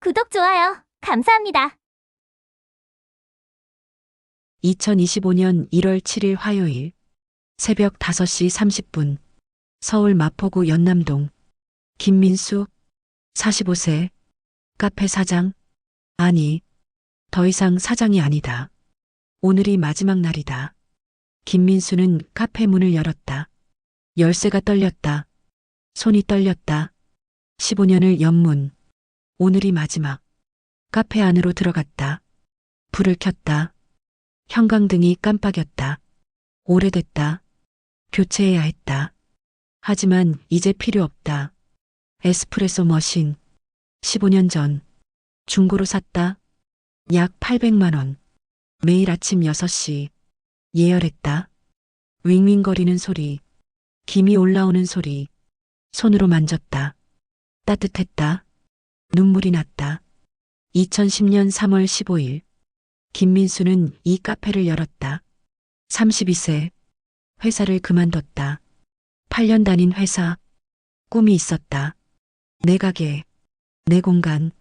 구독, 좋아요. 감사합니다. 2025년 1월 7일 화요일 새벽 5시 30분 서울 마포구 연남동 김민수 45세 카페 사장. 아니, 더 이상 사장이 아니다. 오늘이 마지막 날이다. 김민수는 카페 문을 열었다. 열쇠가 떨렸다. 손이 떨렸다. 15년을 연 문. 오늘이 마지막. 카페 안으로 들어갔다. 불을 켰다. 형광등이 깜빡였다. 오래됐다. 교체해야 했다. 하지만 이제 필요 없다. 에스프레소 머신. 15년 전 중고로 샀다. 약 800만 원. 매일 아침 6시 예열했다. 윙윙거리는 소리, 김이 올라오는 소리. 손으로 만졌다. 따뜻했다. 눈물이 났다. 2010년 3월 15일 김민수는 이 카페를 열었다. 32세. 회사를 그만뒀다. 8년 다닌 회사. 꿈이 있었다. 내 가게, 내 공간,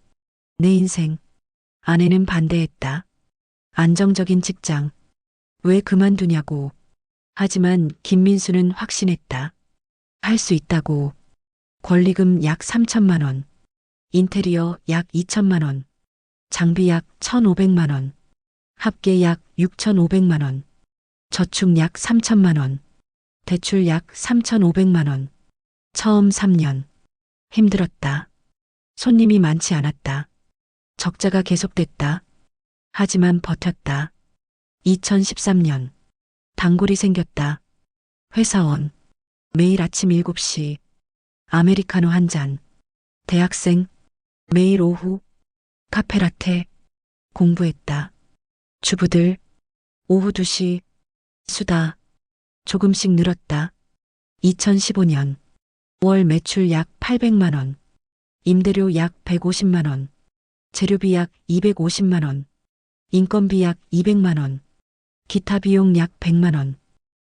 내 인생. 아내는 반대했다. 안정적인 직장. 왜 그만두냐고. 하지만 김민수는 확신했다. 할 수 있다고. 권리금 약 3천만 원. 인테리어 약 2천만 원. 장비 약 1,500만 원. 합계 약 6,500만 원. 저축 약 3천만 원. 대출 약 3,500만 원. 처음 3년. 힘들었다. 손님이 많지 않았다. 적자가 계속됐다. 하지만 버텼다. 2013년. 단골이 생겼다. 회사원. 매일 아침 7시. 아메리카노 한 잔. 대학생. 매일 오후. 카페라테. 공부했다. 주부들. 오후 2시. 수다. 조금씩 늘었다. 2015년. 월 매출 약 800만 원. 임대료 약 150만 원. 재료비 약 250만 원. 인건비 약 200만 원. 기타 비용 약 100만 원.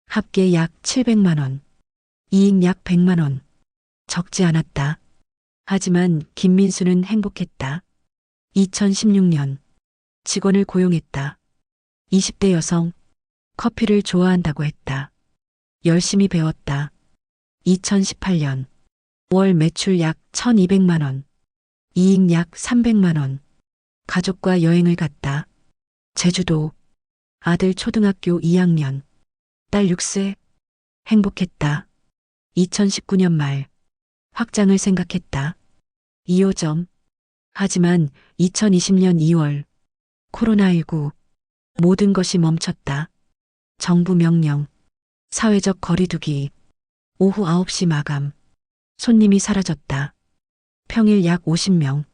합계 약 700만 원. 이익 약 100만 원. 적지 않았다. 하지만 김민수는 행복했다. 2016년. 직원을 고용했다. 20대 여성. 커피를 좋아한다고 했다. 열심히 배웠다. 2018년. 월 매출 약 1,200만 원. 이익 약 300만 원. 가족과 여행을 갔다. 제주도. 아들 초등학교 2학년. 딸 6세. 행복했다. 2019년 말. 확장을 생각했다. 2호점. 하지만 2020년 2월. 코로나19. 모든 것이 멈췄다. 정부 명령. 사회적 거리두기. 오후 9시 마감. 손님이 사라졌다. 평일 약 50명.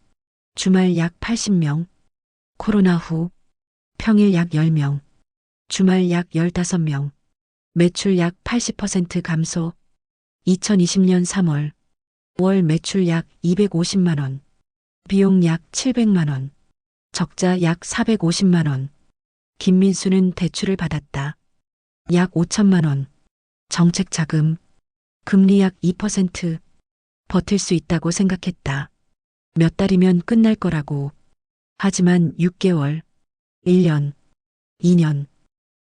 주말 약 80명. 코로나 후. 평일 약 10명. 주말 약 15명. 매출 약 80% 감소. 2020년 3월. 월 매출 약 250만 원. 비용 약 700만 원. 적자 약 450만 원. 김민수는 대출을 받았다. 약 5천만 원. 정책 자금. 금리 약 2%. 버틸 수 있다고 생각했다. 몇 달이면 끝날 거라고. 하지만 6개월. 1년. 2년.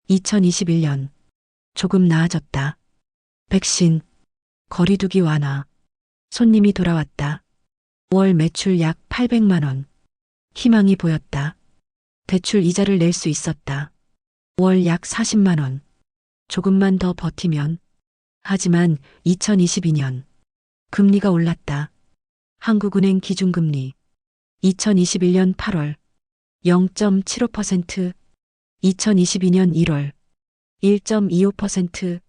2021년. 조금 나아졌다. 백신. 거리두기 완화. 손님이 돌아왔다. 월 매출 약 800만 원. 희망이 보였다. 대출 이자를 낼 수 있었다. 월 약 40만 원. 조금만 더 버티면. 하지만 2022년. 금리가 올랐다. 한국은행 기준금리. 2021년 8월. 0.75%. 2022년 1월. 1.25%.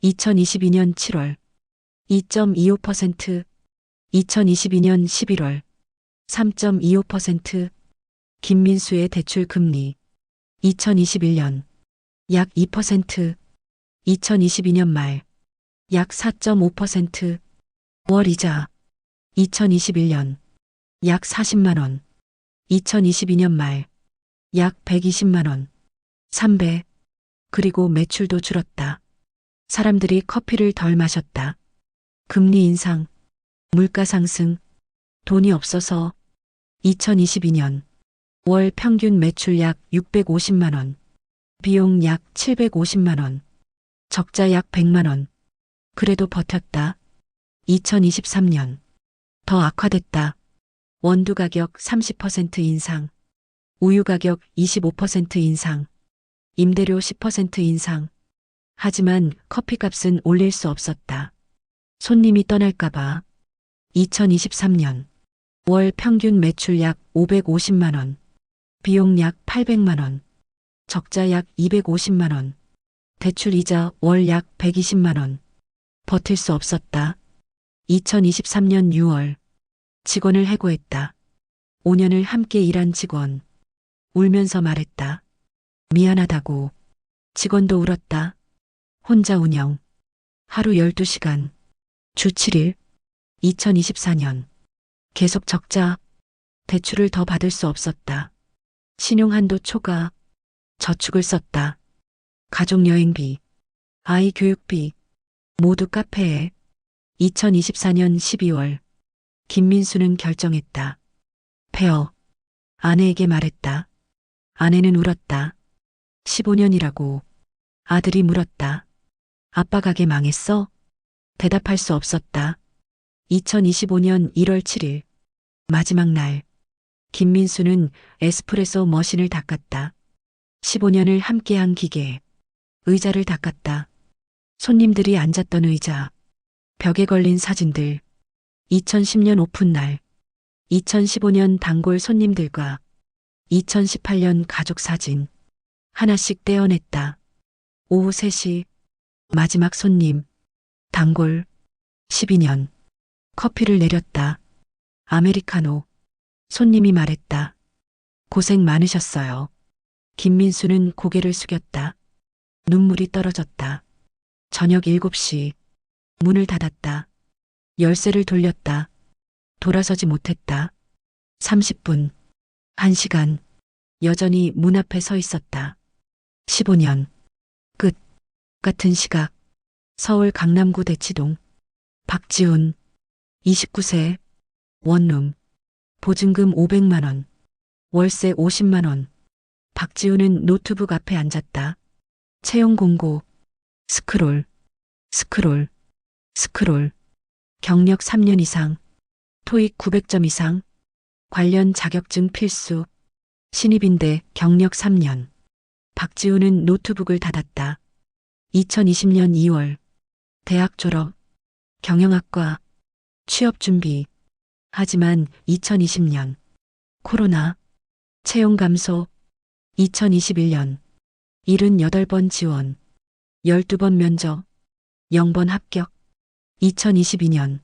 2022년 7월. 2.25%. 2022년 11월. 3.25%. 김민수의 대출 금리. 2021년. 약 2%. 2022년 말. 약 4.5%. 월 이자. 2021년. 약 40만 원. 2022년 말. 약 120만 원. 3배. 그리고 매출도 줄었다. 사람들이 커피를 덜 마셨다. 금리 인상. 물가 상승. 돈이 없어서. 2022년 월 평균 매출 약 650만 원, 비용 약 750만 원, 적자 약 100만 원. 그래도 버텼다. 2023년 더 악화됐다. 원두 가격 30% 인상, 우유 가격 25% 인상, 임대료 10% 인상. 하지만 커피값은 올릴 수 없었다. 손님이 떠날까봐. 2023년 월 평균 매출 약 550만 원, 비용 약 800만 원, 적자 약 250만 원, 대출 이자 월 약 120만 원. 버틸 수 없었다. 2023년 6월 직원을 해고했다. 5년을 함께 일한 직원. 울면서 말했다. 미안하다고. 직원도 울었다. 혼자 운영. 하루 12시간. 주 7일. 2024년. 계속 적자. 대출을 더 받을 수 없었다. 신용한도 초과. 저축을 썼다. 가족 여행비, 아이 교육비, 모두 카페에. 2024년 12월. 김민수는 결정했다. 폐업. 아내에게 말했다. 아내는 울었다. 15년이라고. 아들이 물었다. 아빠 가게 망했어? 대답할 수 없었다. 2025년 1월 7일. 마지막 날. 김민수는 에스프레소 머신을 닦았다. 15년을 함께한 기계. 의자를 닦았다. 손님들이 앉았던 의자. 벽에 걸린 사진들. 2010년 오픈 날. 2015년 단골 손님들과 2018년 가족 사진. 하나씩 떼어냈다. 오후 3시. 마지막 손님. 단골. 12년. 커피를 내렸다. 아메리카노. 손님이 말했다. 고생 많으셨어요. 김민수는 고개를 숙였다. 눈물이 떨어졌다. 저녁 7시. 문을 닫았다. 열쇠를 돌렸다. 돌아서지 못했다. 30분. 1시간. 여전히 문 앞에 서 있었다. 15년. 끝. 같은 시각. 서울 강남구 대치동. 박지훈. 29세. 원룸. 보증금 500만 원. 월세 50만 원. 박지훈은 노트북 앞에 앉았다. 채용 공고. 스크롤. 스크롤. 스크롤. 경력 3년 이상. 토익 900점 이상. 관련 자격증 필수. 신입인데 경력 3년. 박지훈은 노트북을 닫았다. 2020년 2월. 대학 졸업. 경영학과. 취업 준비. 하지만 2020년. 코로나. 채용 감소. 2021년. 78번 지원. 12번 면접. 0번 합격. 2022년.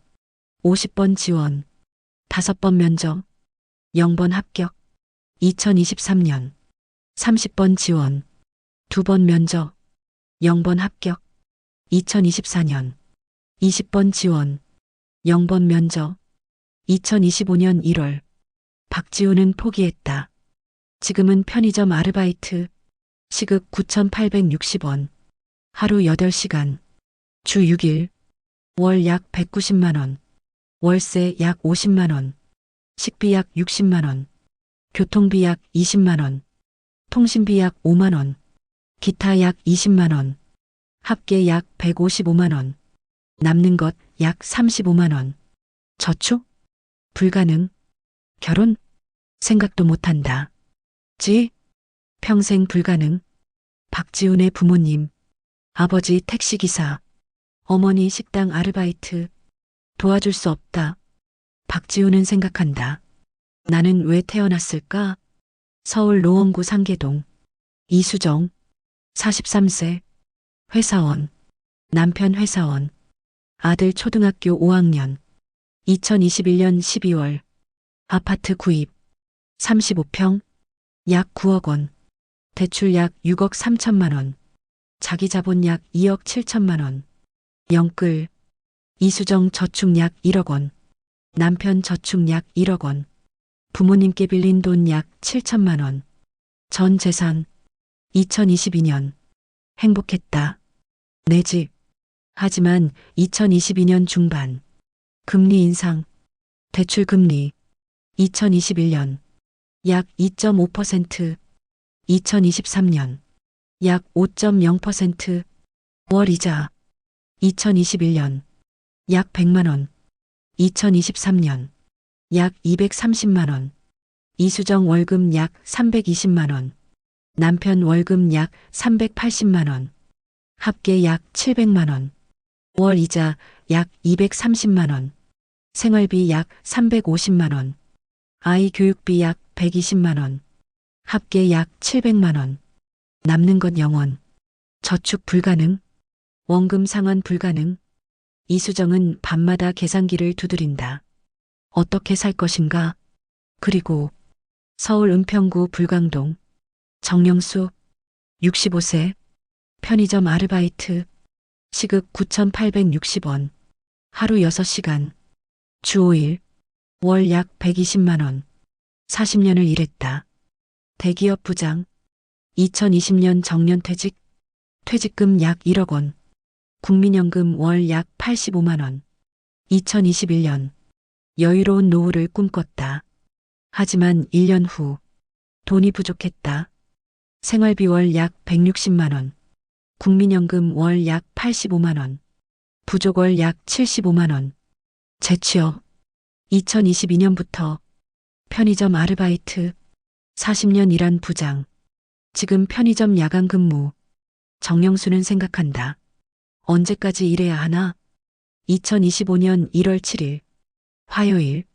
50번 지원. 5번 면접. 0번 합격. 2023년. 30번 지원. 2번 면접. 0번 합격. 2024년. 20번 지원. 0번 면접. 2025년 1월. 박지훈은 포기했다. 지금은 편의점 아르바이트. 시급 9,860원. 하루 8시간. 주 6일. 월 약 190만 원. 월세 약 50만 원. 식비 약 60만 원. 교통비 약 20만 원. 통신비 약 5만 원. 기타 약 20만 원. 합계 약 155만 원. 남는 것 약 35만 원. 저축? 불가능. 결혼? 생각도 못한다. 평생 불가능. 박지훈의 부모님. 아버지 택시기사. 어머니 식당 아르바이트. 도와줄 수 없다. 박지훈은 생각한다. 나는 왜 태어났을까? 서울 노원구 상계동. 이수정. 43세. 회사원. 남편 회사원. 아들 초등학교 5학년. 2021년 12월. 아파트 구입. 35평. 약 9억 원. 대출 약 6억 3천만 원. 자기 자본 약 2억 7천만 원. 영끌. 이수정 저축 약 1억 원. 남편 저축 약 1억 원. 부모님께 빌린 돈 약 7천만 원. 전 재산. 2022년. 행복했다. 내 집. 하지만 2022년 중반. 금리 인상. 대출 금리. 2021년 약 2.5%, 2023년 약 5.0%, 월 이자 2021년 약 100만 원, 2023년 약 230만 원, 이수정 월급 약 320만 원, 남편 월급 약 380만 원, 합계 약 700만 원, 월 이자 약 230만 원, 생활비 약 350만 원, 아이 교육비 약 120만 원, 합계 약 700만 원, 남는 것 0원, 저축 불가능, 원금 상환 불가능. 이수정은 밤마다 계산기를 두드린다. 어떻게 살 것인가? 그리고 서울 은평구 불광동 정영수 65세 편의점 아르바이트 시급 9,860원 하루 6시간 주 5일 월 약 120만 원 40년을 일했다. 대기업 부장 2020년 정년퇴직 퇴직금 약 1억 원 국민연금 월 약 85만 원 2021년 여유로운 노후를 꿈꿨다. 하지만 1년 후 돈이 부족했다. 생활비 월 약 160만 원 국민연금 월 약 85만 원 부족 월 약 75만 원 재취업 2022년부터 편의점 아르바이트 40년 일한 부장 지금 편의점 야간 근무 정영수는 생각한다. 언제까지 일해야 하나? 2025년 1월 7일 화요일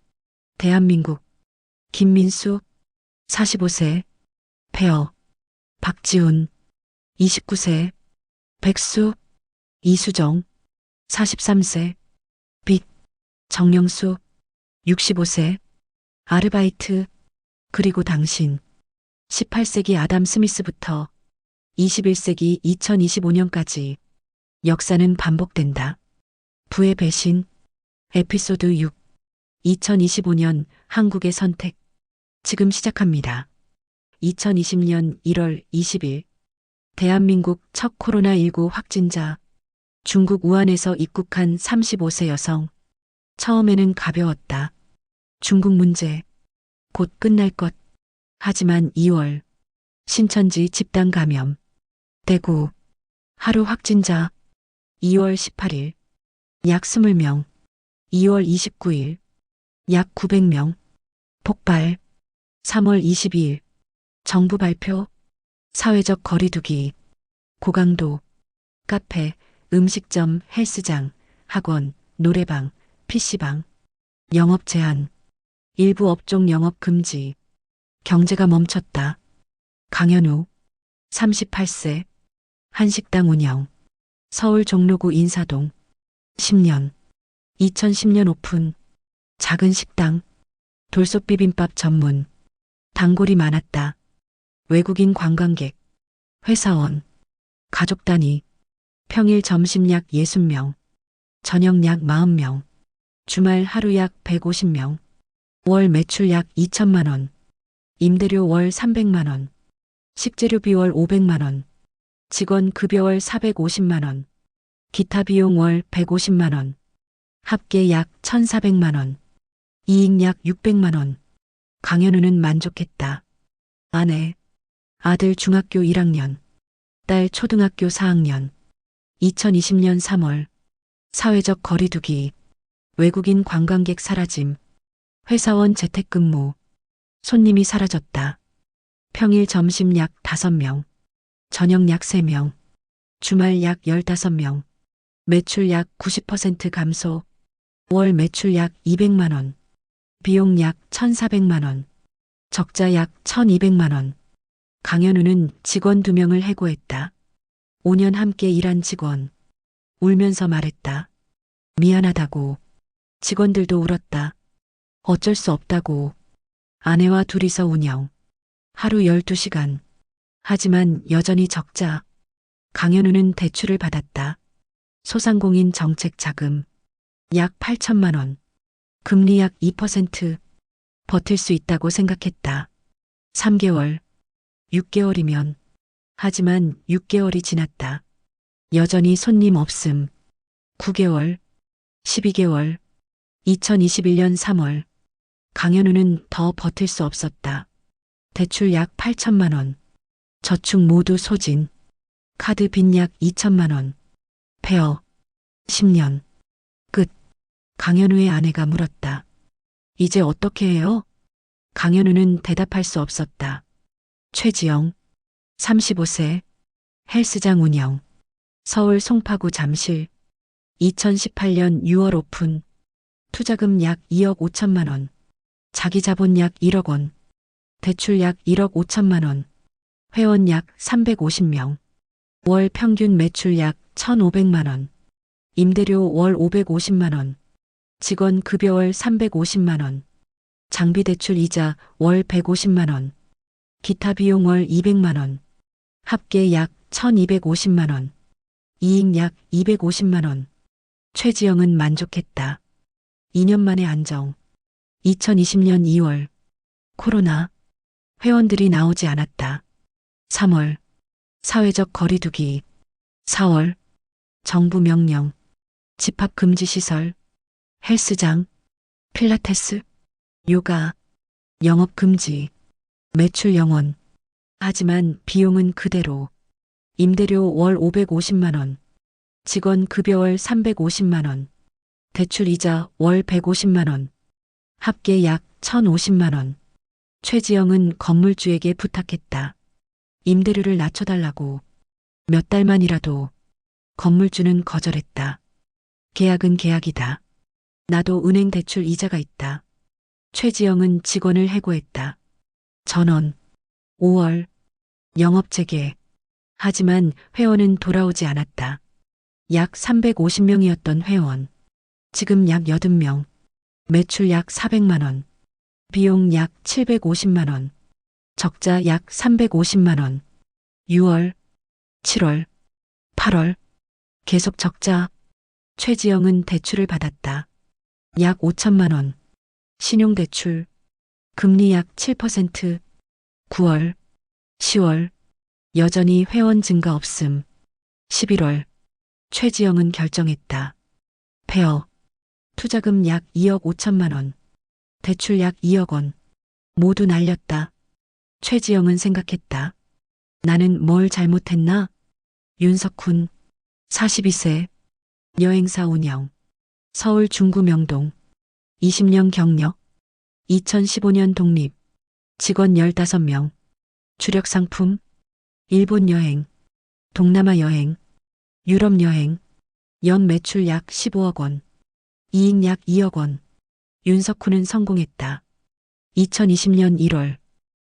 대한민국 김민수 45세 폐허 박지훈 29세 백수 이수정 43세 빚 정영수 65세 아르바이트 그리고 당신 18세기 아담 스미스부터 21세기 2025년까지 역사는 반복된다. 부의 배신 에피소드 6 2025년 한국의 선택 지금 시작합니다. 2020년 1월 20일 대한민국 첫 코로나19 확진자 중국 우한에서 입국한 35세 여성 처음에는 가벼웠다. 중국 문제 곧 끝날 것. 하지만 2월 신천지 집단 감염 대구 하루 확진자 2월 18일 약 20명 2월 29일 약 900명 폭발 3월 22일 정부 발표 사회적 거리두기 고강도 카페 음식점 헬스장 학원 노래방 PC방 영업 제한 일부 업종 영업 금지 경제가 멈췄다. 강현우 38세 한식당 운영 서울 종로구 인사동 10년 2010년 오픈 작은 식당 돌솥 비빔밥 전문 단골이 많았다. 외국인 관광객 회사원 가족 단위 평일 점심 약 60명 저녁 약 40명 주말 하루 약 150명 월 매출 약 2천만 원 임대료 월 300만 원 식재료비 월 500만 원 직원 급여 월 450만 원 기타 비용 월 150만 원 합계 약 1,400만 원 이익 약 600만 원 강현우는 만족했다. 아내 아들 중학교 1학년 딸 초등학교 4학년 2020년 3월 사회적 거리두기 외국인 관광객 사라짐 회사원 재택근무 손님이 사라졌다. 평일 점심 약 5명 저녁 약 3명 주말 약 15명 매출 약 90% 감소 월 매출 약 200만 원 비용 약 1,400만 원 적자 약 1,200만 원 강현우는 직원 2명을 해고했다. 5년 함께 일한 직원 울면서 말했다. 미안하다고 직원들도 울었다. 어쩔 수 없다고 아내와 둘이서 운영 하루 12시간 하지만 여전히 적자 강현우는 대출을 받았다. 소상공인 정책 자금 약 8천만 원 금리 약 2% 버틸 수 있다고 생각했다. 3개월 6개월이면 하지만 6개월이 지났다. 여전히 손님 없음 9개월 12개월 2021년 3월 강현우는 더 버틸 수 없었다. 대출 약 8천만 원. 저축 모두 소진. 카드 빚 약 2천만 원. 폐허. 10년. 끝. 강현우의 아내가 물었다. 이제 어떻게 해요? 강현우는 대답할 수 없었다. 최지영. 35세. 헬스장 운영. 서울 송파구 잠실. 2018년 6월 오픈. 투자금 약 2억 5천만 원. 자기 자본 약 1억 원. 대출 약 1억 5천만 원. 회원 약 350명. 월 평균 매출 약 1,500만 원. 임대료 월 550만 원. 직원 급여 월 350만 원. 장비 대출 이자 월 150만 원. 기타 비용 월 200만 원. 합계 약 1,250만 원. 이익 약 250만 원. 최지영은 만족했다. 2년 만에 안정. 2020년 2월. 코로나. 회원들이 나오지 않았다. 3월. 사회적 거리두기. 4월. 정부 명령. 집합 금지 시설. 헬스장. 필라테스. 요가. 영업 금지. 매출 영원. 하지만 비용은 그대로. 임대료 월 550만 원. 직원 급여 월 350만 원. 대출 이자 월 150만 원. 합계 약 1,050만 원. 최지영은 건물주에게 부탁했다. 임대료를 낮춰달라고. 몇 달만이라도. 건물주는 거절했다. 계약은 계약이다. 나도 은행 대출 이자가 있다. 최지영은 직원을 해고했다. 전원. 5월. 영업 재개. 하지만 회원은 돌아오지 않았다. 약 350명이었던 회원. 지금 약 80명. 매출 약 400만 원. 비용 약 750만 원. 적자 약 350만 원. 6월, 7월, 8월. 계속 적자. 최지영은 대출을 받았다. 약 5천만 원. 신용대출. 금리 약 7%. 9월, 10월. 여전히 회원 증가 없음. 11월. 최지영은 결정했다. 폐허. 투자금 약 2억 5천만 원. 대출 약 2억 원. 모두 날렸다. 최지영은 생각했다. 나는 뭘 잘못했나? 윤석훈. 42세. 여행사 운영. 서울 중구 명동. 20년 경력. 2015년 독립. 직원 15명. 주력 상품. 일본 여행. 동남아 여행. 유럽 여행. 연 매출 약 15억 원. 이익 약 2억 원. 윤석훈은 성공했다. 2020년 1월.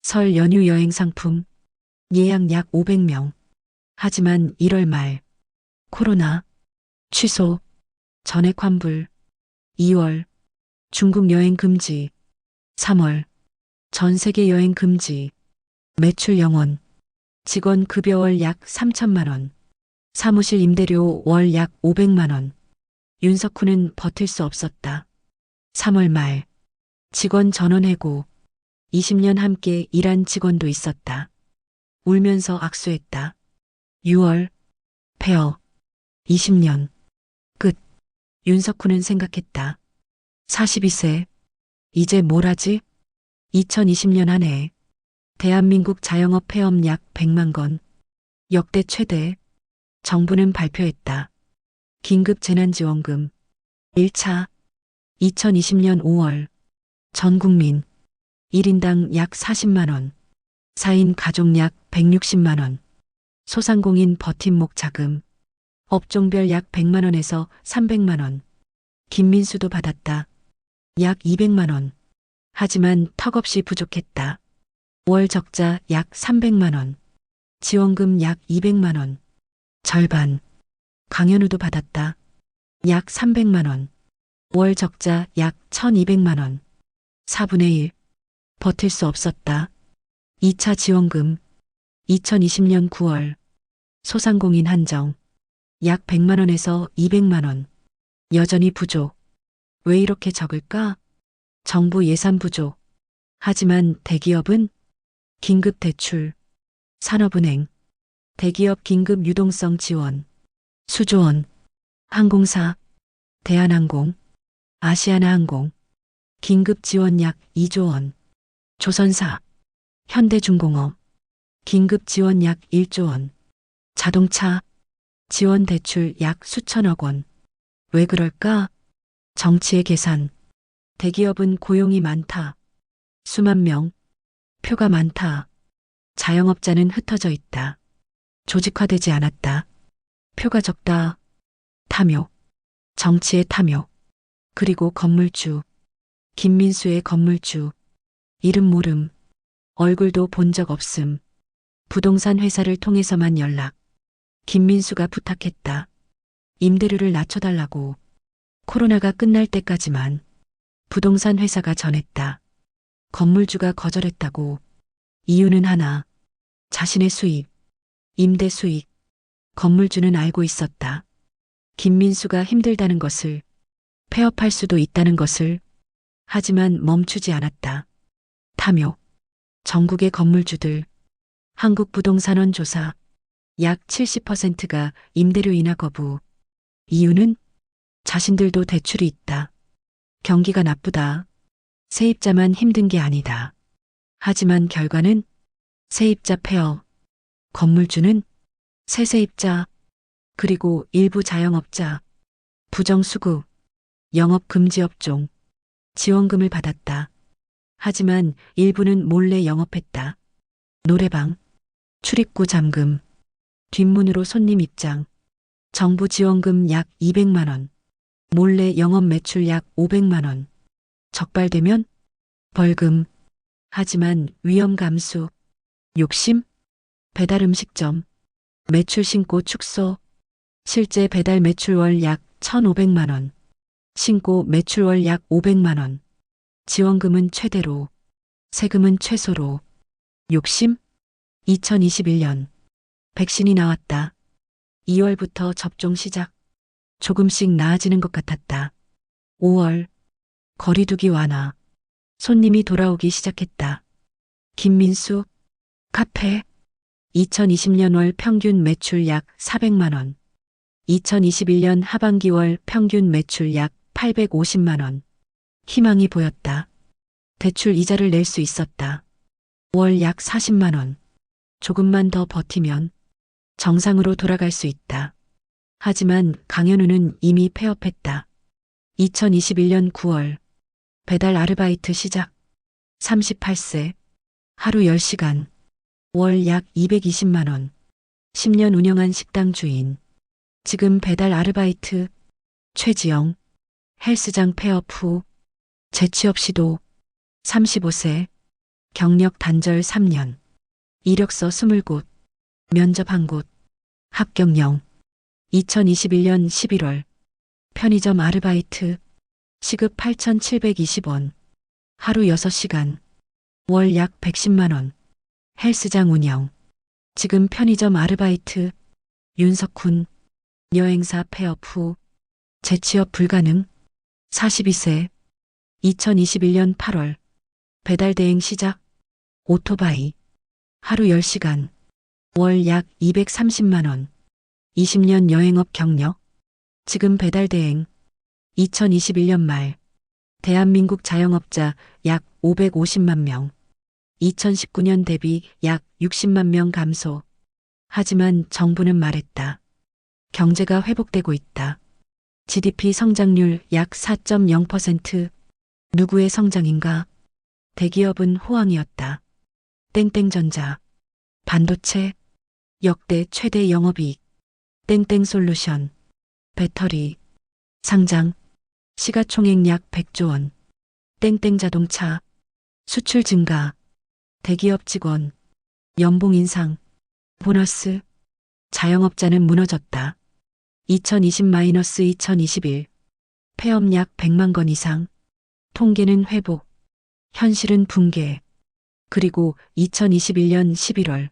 설 연휴 여행 상품. 예약 약 500명. 하지만 1월 말. 코로나. 취소. 전액 환불. 2월. 중국 여행 금지. 3월. 전 세계 여행 금지. 매출 영원. 직원 급여 월 약 3천만 원. 사무실 임대료 월 약 500만 원. 윤석훈은 버틸 수 없었다. 3월 말. 직원 전원 해고. 20년 함께 일한 직원도 있었다. 울면서 악수했다. 6월. 폐허. 20년. 끝. 윤석훈은 생각했다. 42세. 이제 뭘 하지? 2020년 한 해. 대한민국 자영업 폐업 약 100만 건. 역대 최대. 정부는 발표했다. 긴급 재난지원금. 1차. 2020년 5월. 전 국민. 1인당 약 40만 원. 4인 가족 약 160만 원. 소상공인 버팀목 자금. 업종별 약 100만 원에서 300만 원. 김민수도 받았다. 약 200만 원. 하지만 턱없이 부족했다. 월 적자 약 300만 원. 지원금 약 200만 원. 절반. 강현우도 받았다. 약 300만 원. 월 적자 약 1200만 원. 4분의 1. 버틸 수 없었다. 2차 지원금. 2020년 9월. 소상공인 한정. 약 100만 원에서 200만 원. 여전히 부족. 왜 이렇게 적을까? 정부 예산 부족. 하지만 대기업은 긴급 대출. 산업은행. 대기업 긴급 유동성 지원. 수조원. 항공사. 대한항공. 아시아나항공. 긴급 지원 약 2조 원. 조선사, 현대중공업, 긴급 지원 약 1조 원. 자동차, 지원 대출 약 수천억 원. 왜 그럴까? 정치의 계산. 대기업은 고용이 많다. 수만 명. 표가 많다. 자영업자는 흩어져 있다. 조직화되지 않았다. 표가 적다. 탐욕. 정치의 탐욕. 그리고 건물주. 김민수의 건물주. 이름 모름. 얼굴도 본 적 없음. 부동산 회사를 통해서만 연락. 김민수가 부탁했다. 임대료를 낮춰달라고. 코로나가 끝날 때까지만. 부동산 회사가 전했다. 건물주가 거절했다고. 이유는 하나. 자신의 수입. 임대 수익. 건물주는 알고 있었다. 김민수가 힘들다는 것을. 폐업할 수도 있다는 것을. 하지만 멈추지 않았다. 탐욕. 전국의 건물주들. 한국부동산원 조사. 약 70%가 임대료 인하 거부. 이유는 자신들도 대출이 있다. 경기가 나쁘다. 세입자만 힘든 게 아니다. 하지만 결과는 세입자 폐업. 건물주는 새 세입자. 그리고 일부 자영업자. 부정수급. 영업 금지 업종. 지원금을 받았다. 하지만 일부는 몰래 영업했다. 노래방. 출입구 잠금. 뒷문으로 손님 입장. 정부 지원금 약 200만 원. 몰래 영업 매출 약 500만 원. 적발되면 벌금. 하지만 위험 감수. 욕심. 배달 음식점. 매출 신고 축소. 실제 배달 매출월 약 1,500만 원. 신고 매출월 약 500만 원. 지원금은 최대로. 세금은 최소로. 욕심. 2021년. 백신이 나왔다. 2월부터 접종 시작. 조금씩 나아지는 것 같았다. 5월. 거리두기 완화. 손님이 돌아오기 시작했다. 김민수. 카페. 2020년 월 평균 매출 약 400만 원. 2021년 하반기 월 평균 매출 약 850만 원. 희망이 보였다. 대출 이자를 낼 수 있었다. 월 약 40만 원. 조금만 더 버티면 정상으로 돌아갈 수 있다. 하지만 강현우는 이미 폐업했다. 2021년 9월. 배달 아르바이트 시작. 38세. 하루 10시간. 월 약 220만 원. 10년 운영한 식당 주인. 지금 배달 아르바이트. 최지영. 헬스장 폐업 후. 재취업 시도. 35세. 경력 단절 3년. 이력서 20곳. 면접 1곳. 합격 0. 2021년 11월. 편의점 아르바이트. 시급 8,720원. 하루 6시간. 월 약 110만 원. 헬스장 운영. 지금 편의점 아르바이트. 윤석훈. 여행사 폐업 후. 재취업 불가능. 42세. 2021년 8월. 배달 대행 시작. 오토바이. 하루 10시간. 월 약 230만 원. 20년 여행업 경력. 지금 배달 대행. 2021년 말. 대한민국 자영업자 약 550만 명. 2019년 대비 약 60만 명 감소. 하지만 정부는 말했다. 경제가 회복되고 있다. GDP 성장률 약 4.0%. 누구의 성장인가? 대기업은 호황이었다. 땡땡전자. 반도체. 역대 최대 영업이익. 땡땡솔루션. 배터리. 상장. 시가총액 약 100조 원. 땡땡자동차. 수출 증가. 대기업 직원. 연봉 인상. 보너스. 자영업자는 무너졌다. 2020-2021. 폐업 약 100만 건 이상. 통계는 회복. 현실은 붕괴. 그리고 2021년 11월.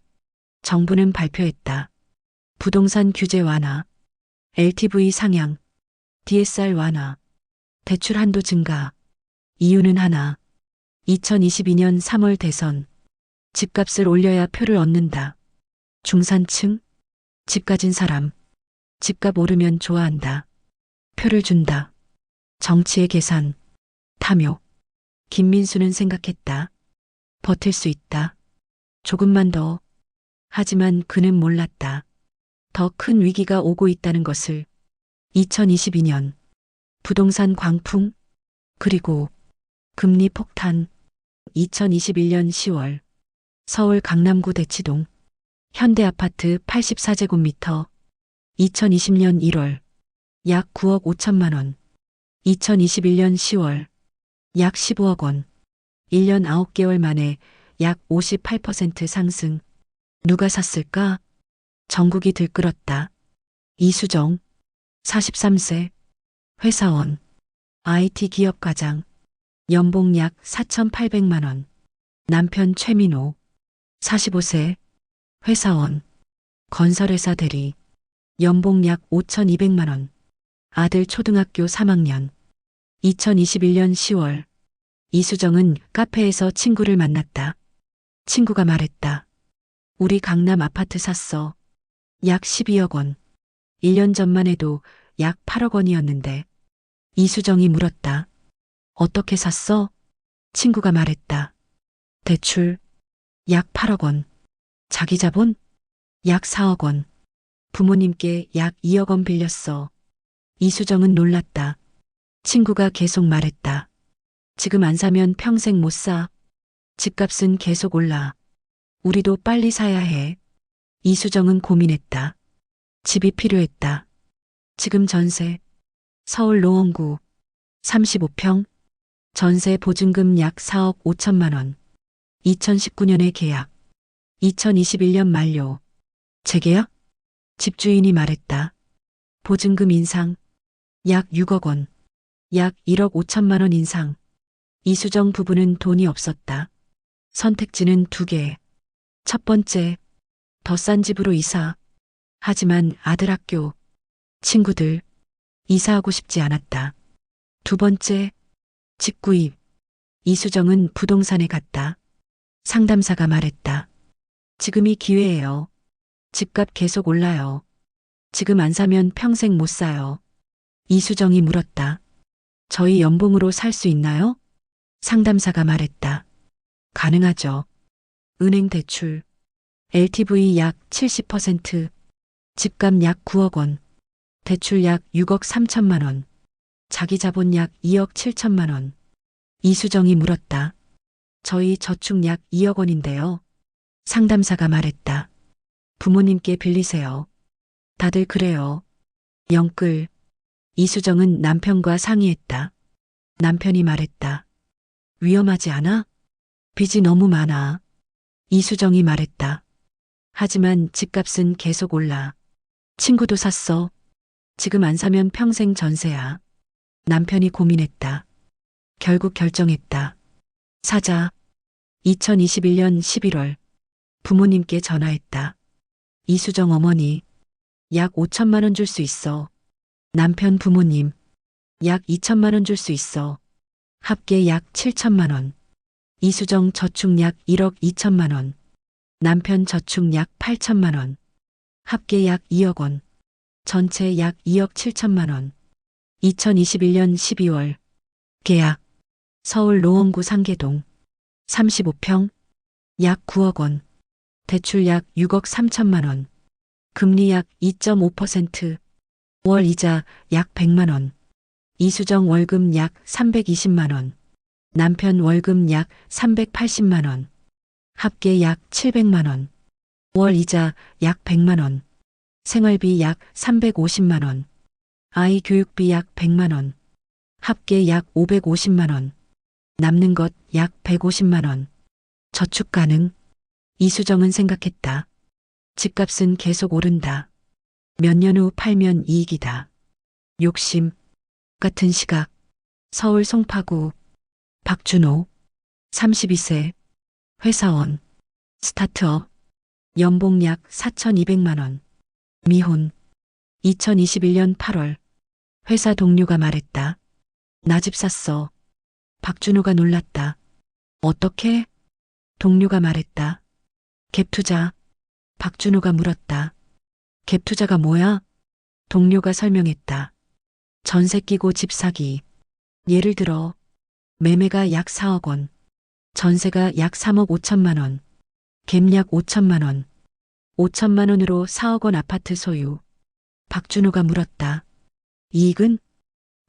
정부는 발표했다. 부동산 규제 완화. LTV 상향. DSR 완화. 대출 한도 증가. 이유는 하나. 2022년 3월 대선. 집값을 올려야 표를 얻는다. 중산층. 집 가진 사람. 집값 오르면 좋아한다. 표를 준다. 정치의 계산. 탐욕. 김민수는 생각했다. 버틸 수 있다. 조금만 더. 하지만 그는 몰랐다. 더 큰 위기가 오고 있다는 것을. 2022년 부동산 광풍, 그리고 금리 폭탄. 2021년 10월 서울 강남구 대치동 현대아파트 84제곱미터. 2020년 1월 약 9억 5천만 원. 2021년 10월 약 15억 원. 1년 9개월 만에 약 58% 상승. 누가 샀을까? 전국이 들끓었다. 이수정, 43세, 회사원, IT 기업 과장, 연봉 약 4,800만 원. 남편 최민호, 45세, 회사원, 건설회사 대리, 연봉 약 5,200만 원. 아들 초등학교 3학년. 2021년 10월 이수정은 카페에서 친구를 만났다. 친구가 말했다. 우리 강남 아파트 샀어. 약 12억 원. 1년 전만 해도 약 8억 원이었는데. 이수정이 물었다. 어떻게 샀어? 친구가 말했다. 대출 약 8억 원. 자기 자본 약 4억 원. 부모님께 약 2억 원 빌렸어. 이수정은 놀랐다. 친구가 계속 말했다. 지금 안 사면 평생 못 사. 집값은 계속 올라. 우리도 빨리 사야 해. 이수정은 고민했다. 집이 필요했다. 지금 전세. 서울 노원구 35평. 전세 보증금 약 4억 5천만 원. 2019년에 계약. 2021년 만료. 재계약? 집주인이 말했다. 보증금 인상. 약 6억 원. 약 1억 5천만 원 인상. 이수정 부부는 돈이 없었다. 선택지는 두 개. 첫 번째, 더 싼 집으로 이사. 하지만 아들 학교, 친구들, 이사하고 싶지 않았다. 두 번째, 집 구입. 이수정은 부동산에 갔다. 상담사가 말했다. 지금이 기회예요. 집값 계속 올라요. 지금 안 사면 평생 못 사요. 이수정이 물었다. 저희 연봉으로 살 수 있나요? 상담사가 말했다. 가능하죠. 은행 대출. LTV 약 70%. 집값 약 9억 원. 대출 약 6억 3천만 원. 자기 자본 약 2억 7천만 원. 이수정이 물었다. 저희 저축 약 2억 원인데요. 상담사가 말했다. 부모님께 빌리세요. 다들 그래요. 영끌. 이수정은 남편과 상의했다. 남편이 말했다. 위험하지 않아? 빚이 너무 많아. 이수정이 말했다. 하지만 집값은 계속 올라. 친구도 샀어. 지금 안 사면 평생 전세야. 남편이 고민했다. 결국 결정했다. 사자. 2021년 11월 부모님께 전화했다. 이수정 어머니, 약 5천만 원 줄 수 있어. 남편 부모님, 약 2천만 원 줄 수 있어. 합계 약 7천만 원. 이수정 저축 약 1억 2천만 원. 남편 저축 약 8천만 원. 합계 약 2억 원. 전체 약 2억 7천만 원. 2021년 12월 계약. 서울 노원구 상계동 35평. 약 9억 원. 대출 약 6억 3천만 원. 금리 약 2.5%. 월 이자 약 100만 원. 이수정 월급 약 320만 원. 남편 월급 약 380만 원. 합계 약 700만 원. 월 이자 약 100만 원. 생활비 약 350만 원. 아이 교육비 약 100만 원. 합계 약 550만 원. 남는 것 약 150만 원. 저축 가능. 이수정은 생각했다. 집값은 계속 오른다. 몇 년 후 팔면 이익이다. 욕심. 같은 시각. 서울 송파구. 박준호. 32세. 회사원. 스타트업. 연봉 약 4,200만 원. 미혼. 2021년 8월. 회사 동료가 말했다. 나 집 샀어. 박준호가 놀랐다. 어떻게? 동료가 말했다. 갭 투자. 박준호가 물었다. 갭 투자가 뭐야? 동료가 설명했다. 전세 끼고 집 사기. 예를 들어 매매가 약 4억 원, 전세가 약 3억 5천만 원, 갭 약 5천만 원, 5천만 원으로 4억 원 아파트 소유. 박준호가 물었다. 이익은?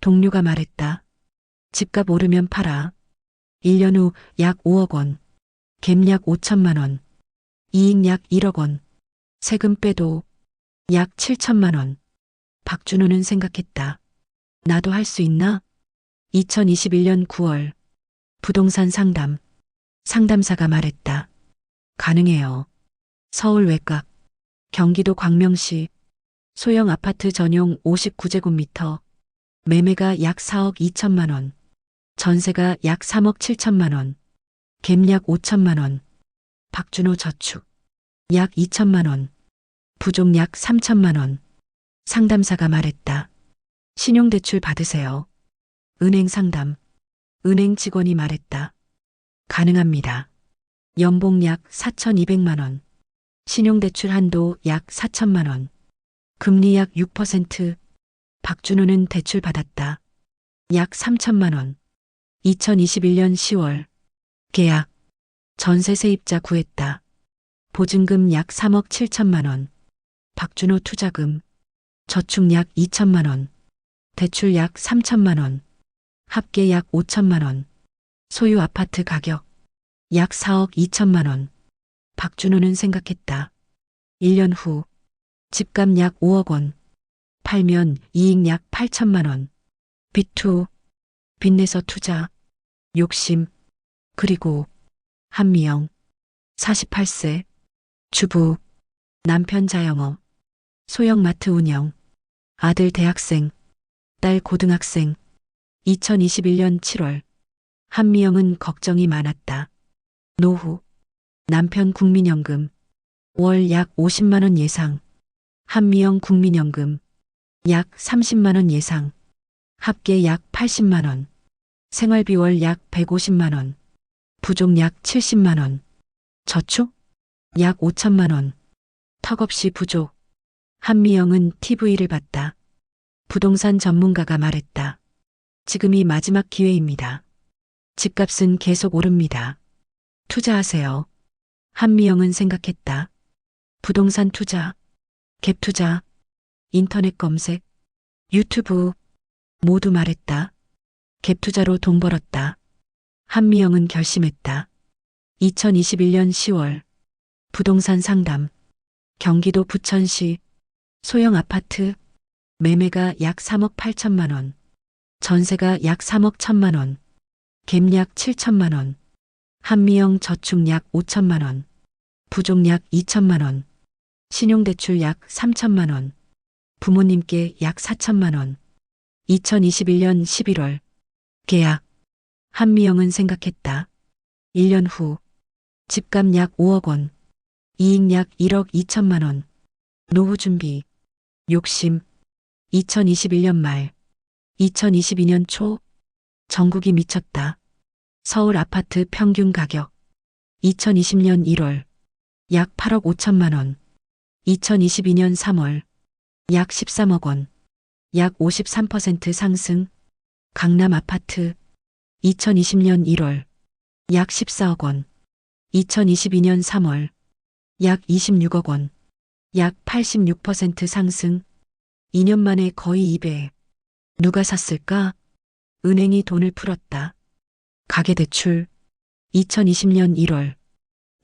동료가 말했다. 집값 오르면 팔아. 1년 후 약 5억 원, 갭 약 5천만 원, 이익 약 1억 원, 세금 빼도 약 7천만 원. 박준호는 생각했다. 나도 할 수 있나? 2021년 9월 부동산 상담. 상담사가 말했다. 가능해요. 서울 외곽, 경기도 광명시, 소형 아파트 전용 59제곱미터, 매매가 약 4억 2천만 원, 전세가 약 3억 7천만 원, 갭 약 5천만 원, 박준호 저축 약 2천만 원, 부족 약 3천만 원. 상담사가 말했다. 신용대출 받으세요. 은행 상담. 은행 직원이 말했다. 가능합니다. 연봉 약 4,200만 원. 신용대출 한도 약 4천만 원. 금리 약 6%. 박준호는 대출 받았다. 약 3천만 원. 2021년 10월. 계약. 전세 세입자 구했다. 보증금 약 3억 7천만 원. 박준호 투자금. 저축 약 2천만 원. 대출 약 3천만 원. 합계 약 5천만 원. 소유 아파트 가격. 약 4억 2천만 원. 박준호는 생각했다. 1년 후. 집값 약 5억 원. 팔면 이익 약 8천만 원. B2. 빚내서 투자. 욕심. 그리고 한미영. 48세. 주부. 남편 자영업. 소형마트 운영. 아들 대학생. 딸 고등학생. 2021년 7월. 한미영은 걱정이 많았다. 노후. 남편 국민연금. 월 약 50만 원 예상. 한미영 국민연금. 약 30만 원 예상. 합계 약 80만 원. 생활비 월 약 150만 원. 부족 약 70만 원. 저축? 약 5천만 원. 턱없이 부족. 한미영은 TV를 봤다. 부동산 전문가가 말했다. 지금이 마지막 기회입니다. 집값은 계속 오릅니다. 투자하세요. 한미영은 생각했다. 부동산 투자, 갭 투자, 인터넷 검색, 유튜브 모두 말했다. 갭 투자로 돈 벌었다. 한미영은 결심했다. 2021년 10월 부동산 상담. 경기도 부천시 소형 아파트 매매가 약 3억 8천만 원. 전세가 약 3억 1천만 원. 갭 약 7천만 원. 한미영 저축 약 5천만 원. 부족 약 2천만 원. 신용대출 약 3천만 원. 부모님께 약 4천만 원. 2021년 11월 계약. 한미영은 생각했다. 1년 후 집값 약 5억 원. 이익 약 1억 2천만 원. 노후 준비. 욕심. 2021년 말. 2022년 초. 전국이 미쳤다. 서울 아파트 평균 가격. 2020년 1월. 약 8억 5천만 원. 2022년 3월. 약 13억 원. 약 53% 상승. 강남 아파트. 2020년 1월. 약 14억 원. 2022년 3월. 약 26억 원. 약 86% 상승. 2년 만에 거의 2배. 누가 샀을까? 은행이 돈을 풀었다. 가계대출. 2020년 1월.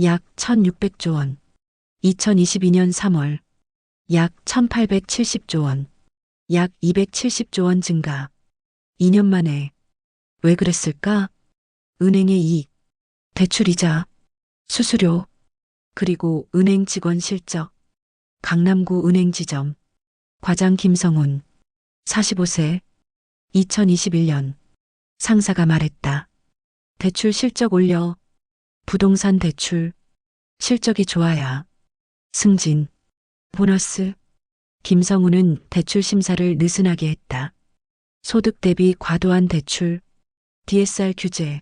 약 1,600조 원. 2022년 3월. 약 1,870조 원. 약 270조 원 증가. 2년 만에. 왜 그랬을까? 은행의 이익. 대출이자. 수수료. 그리고 은행 직원 실적. 강남구 은행 지점. 과장 김성훈. 45세. 2021년. 상사가 말했다. 대출 실적 올려. 부동산 대출. 실적이 좋아야. 승진. 보너스. 김성훈은 대출 심사를 느슨하게 했다. 소득 대비 과도한 대출. DSR 규제.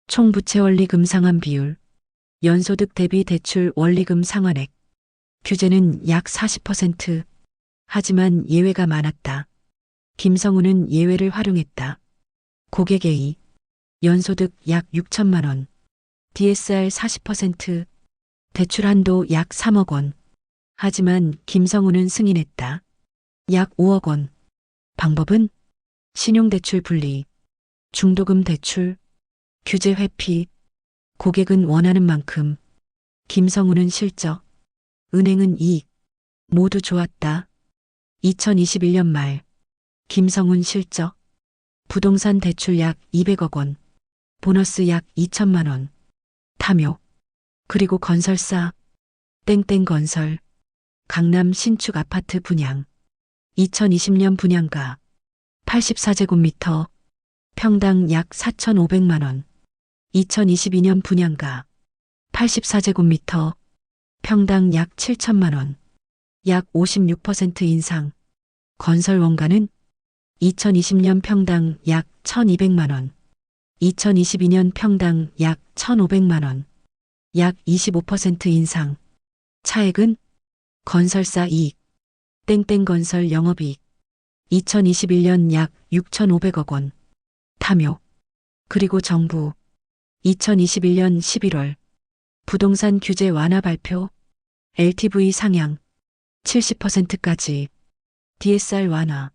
총부채 원리금 상환 비율. 연소득 대비 대출 원리금 상환액. 규제는 약 40%. 하지만 예외가 많았다. 김성훈은 예외를 활용했다. 고객 A. 연소득 약 6천만 원, DSR 40%, 대출 한도 약 3억 원. 하지만 김성우는 승인했다. 약 5억 원. 방법은 신용대출 분리, 중도금 대출, 규제 회피, 고객은 원하는 만큼, 김성우는 실적, 은행은 이익, 모두 좋았다. 2021년 말, 김성훈 실적, 부동산 대출 약 200억 원, 보너스 약 2천만 원, 탐욕, 그리고 건설사, 땡땡건설, 강남 신축 아파트 분양, 2020년 분양가, 84제곱미터, 평당 약 4,500만 원, 2022년 분양가, 84제곱미터, 평당 약 7천만 원, 약 56% 인상, 건설 원가는 2020년 평당 약 1,200만 원, 2022년 평당 약 1,500만 원, 약 25% 인상, 차액은 건설사 이익, 땡땡건설 영업이익, 2021년 약 6,500억 원, 탐욕, 그리고 정부, 2021년 11월, 부동산 규제 완화 발표, LTV 상향, 70%까지, DSR 완화,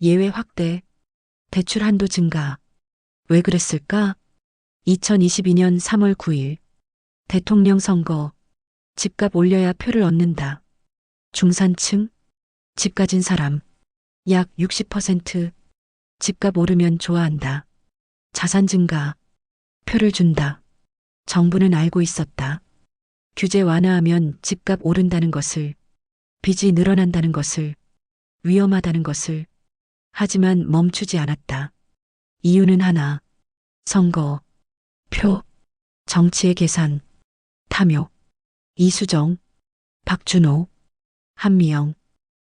예외 확대, 대출 한도 증가. 왜 그랬을까? 2022년 3월 9일, 대통령 선거, 집값 올려야 표를 얻는다. 중산층, 집 가진 사람, 약 60%, 집값 오르면 좋아한다. 자산 증가, 표를 준다. 정부는 알고 있었다. 규제 완화하면 집값 오른다는 것을, 빚이 늘어난다는 것을, 위험하다는 것을. 하지만 멈추지 않았다. 이유는 하나, 선거, 표, 정치의 계산, 탐욕, 이수정, 박준호, 한미영,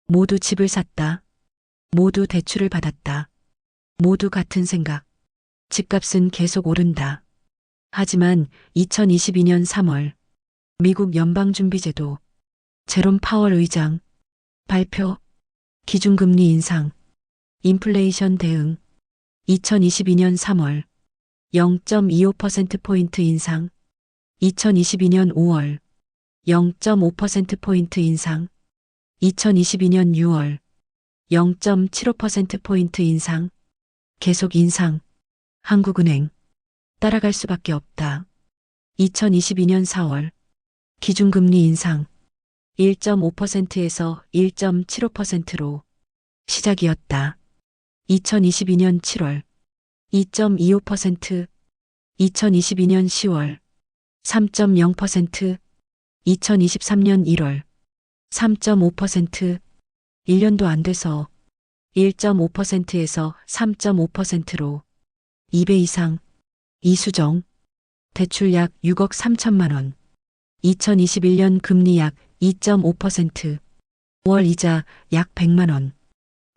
모두 집을 샀다. 모두 대출을 받았다. 모두 같은 생각. 집값은 계속 오른다. 하지만 2022년 3월 미국 연방준비제도 제롬 파월 의장 발표, 기준금리 인상, 인플레이션 대응, 2022년 3월 0.25%포인트 인상, 2022년 5월 0.5%포인트 인상, 2022년 6월 0.75%포인트 인상, 계속 인상, 한국은행, 따라갈 수밖에 없다. 2022년 4월, 기준금리 인상, 1.5%에서 1.75%로 시작이었다. 2022년 7월, 2.25%, 2022년 10월, 3.0%, 2023년 1월, 3.5%, 1년도 안 돼서 1.5%에서 3.5%로 2배 이상, 이수정, 대출 약 6억 3천만 원, 2021년 금리 약 2.5%, 월 이자 약 100만 원,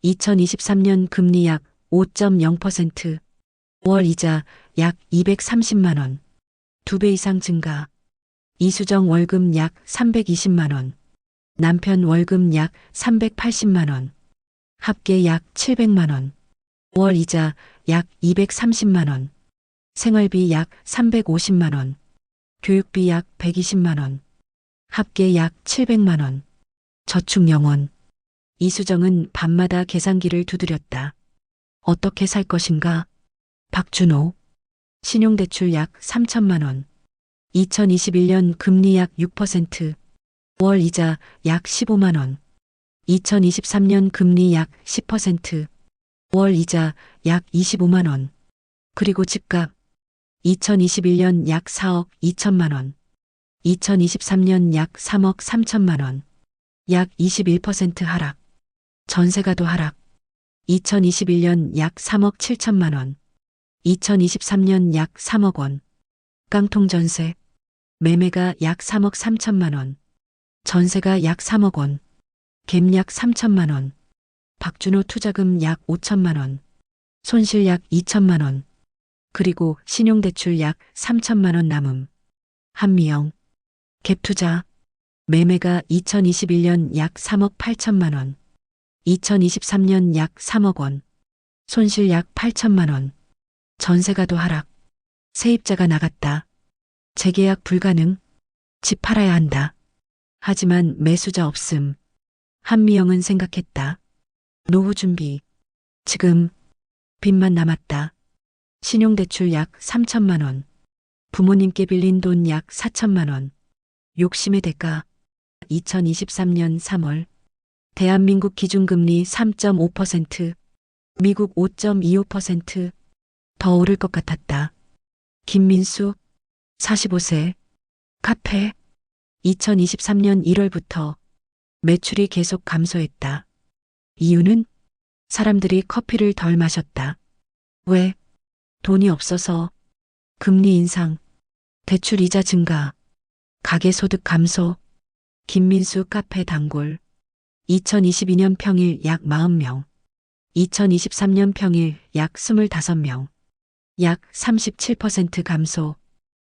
2023년 금리 약 5.0%, 월 이자 약 230만 원, 2배 이상 증가, 이수정 월급 약 320만 원, 남편 월급 약 380만 원, 합계 약 700만 원, 월 이자 약 230만 원, 생활비 약 350만 원, 교육비 약 120만 원, 합계 약 700만 원, 저축 영원. 이수정은 밤마다 계산기를 두드렸다. 어떻게 살 것인가? 박준호. 신용대출 약 3천만 원. 2021년 금리 약 6%, 월 이자 약 15만 원. 2023년 금리 약 10%, 월 이자 약 25만 원. 그리고 집값 2021년 약 4억 2천만 원, 2023년 약 3억 3천만 원, 약 21% 하락. 전세가도 하락. 2021년 약 3억 7천만 원, 2023년 약 3억 원. 깡통 전세. 매매가 약 3억 3천만 원, 전세가 약 3억 원, 갭 약 3천만 원, 박준호 투자금 약 5천만 원, 손실 약 2천만 원, 그리고 신용대출 약 3천만 원 남음. 한미영. 갭 투자. 매매가 2021년 약 3억 8천만 원, 2023년 약 3억 원, 손실 약 8천만 원, 전세가도 하락. 세입자가 나갔다. 재계약 불가능. 집 팔아야 한다. 하지만 매수자 없음. 한미영은 생각했다. 노후 준비. 지금 빚만 남았다. 신용대출 약 3천만 원. 부모님께 빌린 돈 약 4천만 원. 욕심의 대가. 2023년 3월 대한민국 기준금리 3.5%, 미국 5.25%, 더 오를 것 같았다. 김민수, 45세, 카페, 2023년 1월부터 매출이 계속 감소했다. 이유는 사람들이 커피를 덜 마셨다. 왜? 돈이 없어서. 금리 인상, 대출 이자 증가, 가계소득 감소. 김민수 카페 단골. 2022년 평일 약 40명. 2023년 평일 약 25명. 약 37% 감소.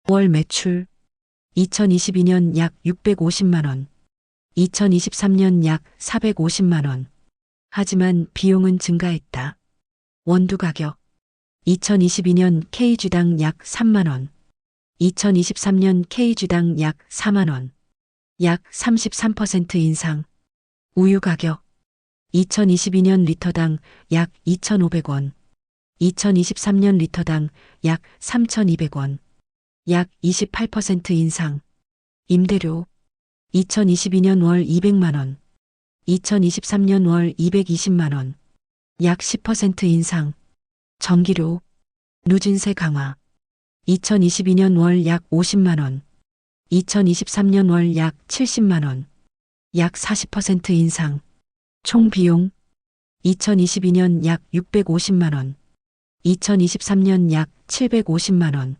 월 매출. 2022년 약 650만 원. 2023년 약 450만 원. 하지만 비용은 증가했다. 원두 가격. 2022년 K주당 약 3만 원. 2023년 K주당 약 4만 원. 약 33% 인상. 우유 가격. 2022년 리터당 약 2,500원. 2023년 리터당 약 3,200원. 약 28% 인상. 임대료. 2022년 월 200만 원. 2023년 월 220만 원. 약 10% 인상. 전기료. 누진세 강화. 2022년 월 약 50만 원. 2023년 월 약 70만 원. 약 40% 인상. 총 비용. 2022년 약 650만 원. 2023년 약 750만 원.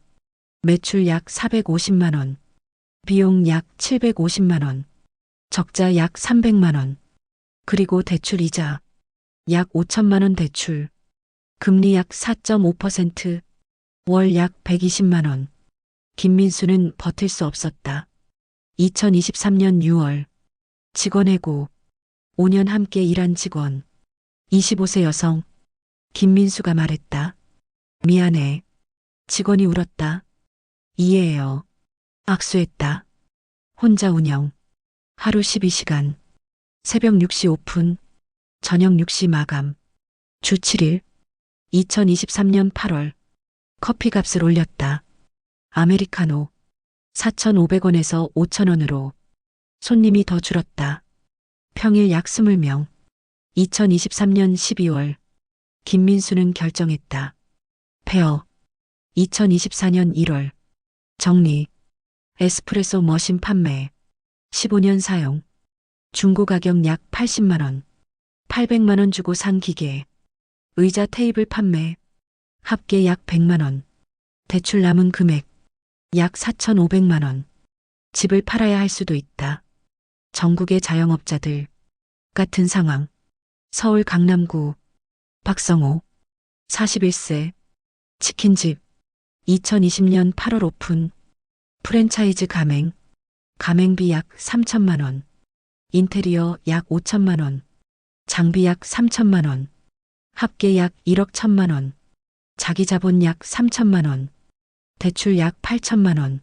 매출 약 450만 원. 비용 약 750만 원. 적자 약 300만 원. 그리고 대출 이자 약 5천만 원 대출. 금리 약 4.5%. 월 약 120만 원. 김민수는 버틸 수 없었다. 2023년 6월 직원 해고. 5년 함께 일한 직원. 25세 여성. 김민수가 말했다. 미안해. 직원이 울었다. 이해해요. 악수했다. 혼자 운영. 하루 12시간. 새벽 6시 오픈. 저녁 6시 마감. 주 7일. 2023년 8월. 커피값을 올렸다. 아메리카노. 4,500원에서 5,000원으로. 손님이 더 줄었다. 평일 약 20명. 2023년 12월. 김민수는 결정했다. 폐업. 2024년 1월. 정리. 에스프레소 머신 판매. 15년 사용. 중고 가격 약 80만 원. 800만 원 주고 산 기계. 의자 테이블 판매. 합계 약 100만 원. 대출 남은 금액. 약 4,500만 원. 집을 팔아야 할 수도 있다. 전국의 자영업자들. 같은 상황. 서울 강남구. 박성호. 41세. 치킨집. 2020년 8월 오픈. 프랜차이즈 가맹. 가맹비 약 3천만 원. 인테리어 약 5천만 원. 장비 약 3천만 원. 합계 약 1억 1천만 원. 자기 자본 약 3천만 원. 대출 약 8천만 원.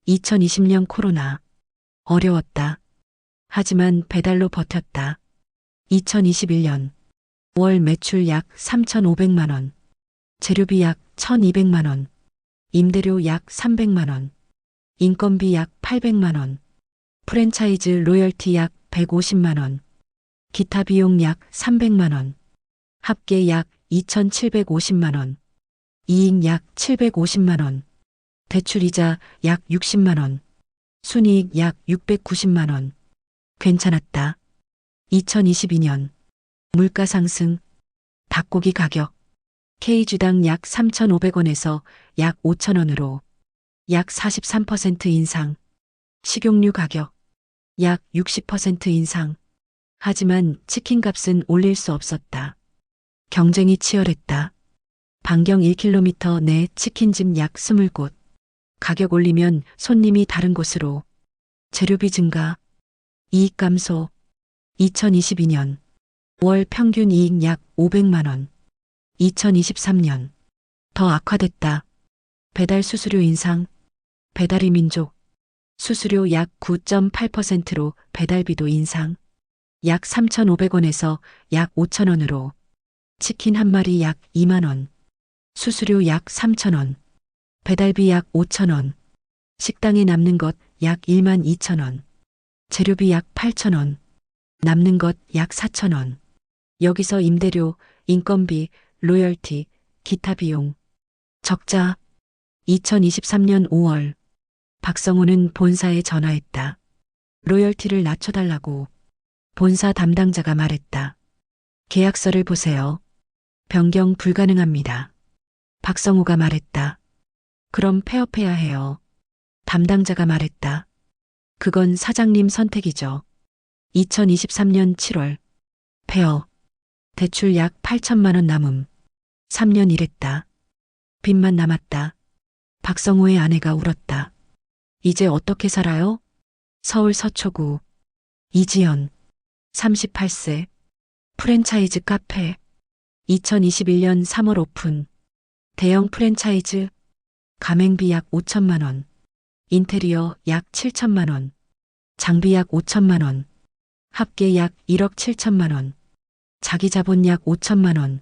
2020년 코로나. 어려웠다. 하지만 배달로 버텼다. 2021년. 월 매출 약 3,500만 원. 재료비 약 1,200만 원. 임대료 약 300만 원. 인건비 약 800만 원. 프랜차이즈 로열티 약 150만 원. 기타 비용 약 300만 원. 합계 약 2,750만 원. 이익 약 750만 원. 대출이자 약 60만 원. 순이익 약 690만 원. 괜찮았다. 2022년. 물가 상승. 닭고기 가격. K주당 약 3,500원에서 약 5,000원으로. 약 43% 인상. 식용유 가격. 약 60% 인상. 하지만 치킨값은 올릴 수 없었다. 경쟁이 치열했다. 반경 1km 내 치킨집 약 20곳. 가격 올리면 손님이 다른 곳으로. 재료비 증가. 이익 감소. 2022년. 월 평균 이익 약 500만 원. 2023년. 더 악화됐다. 배달 수수료 인상. 배달의 민족. 수수료 약 9.8%로 배달비도 인상. 약 3,500원에서 약 5,000원으로. 치킨 한 마리 약 2만 원. 수수료 약 3,000원. 배달비 약 5,000원. 식당에 남는 것 약 1만 2천 원. 재료비 약 8,000원. 남는 것 약 4,000원. 여기서 임대료, 인건비, 로열티, 기타 비용. 적자. 2023년 5월. 박성호는 본사에 전화했다. 로열티를 낮춰달라고. 본사 담당자가 말했다. 계약서를 보세요. 변경 불가능합니다. 박성호가 말했다. 그럼 폐업해야 해요. 담당자가 말했다. 그건 사장님 선택이죠. 2023년 7월. 폐업. 대출 약 8천만 원 남음. 3년 일했다. 빚만 남았다. 박성호의 아내가 울었다. 이제 어떻게 살아요? 서울 서초구. 이지연. 38세. 프랜차이즈 카페. 2021년 3월 오픈. 대형 프랜차이즈. 가맹비 약 5천만 원. 인테리어 약 7천만 원. 장비 약 5천만 원. 합계 약 1억 7천만 원. 자기 자본 약 5천만 원.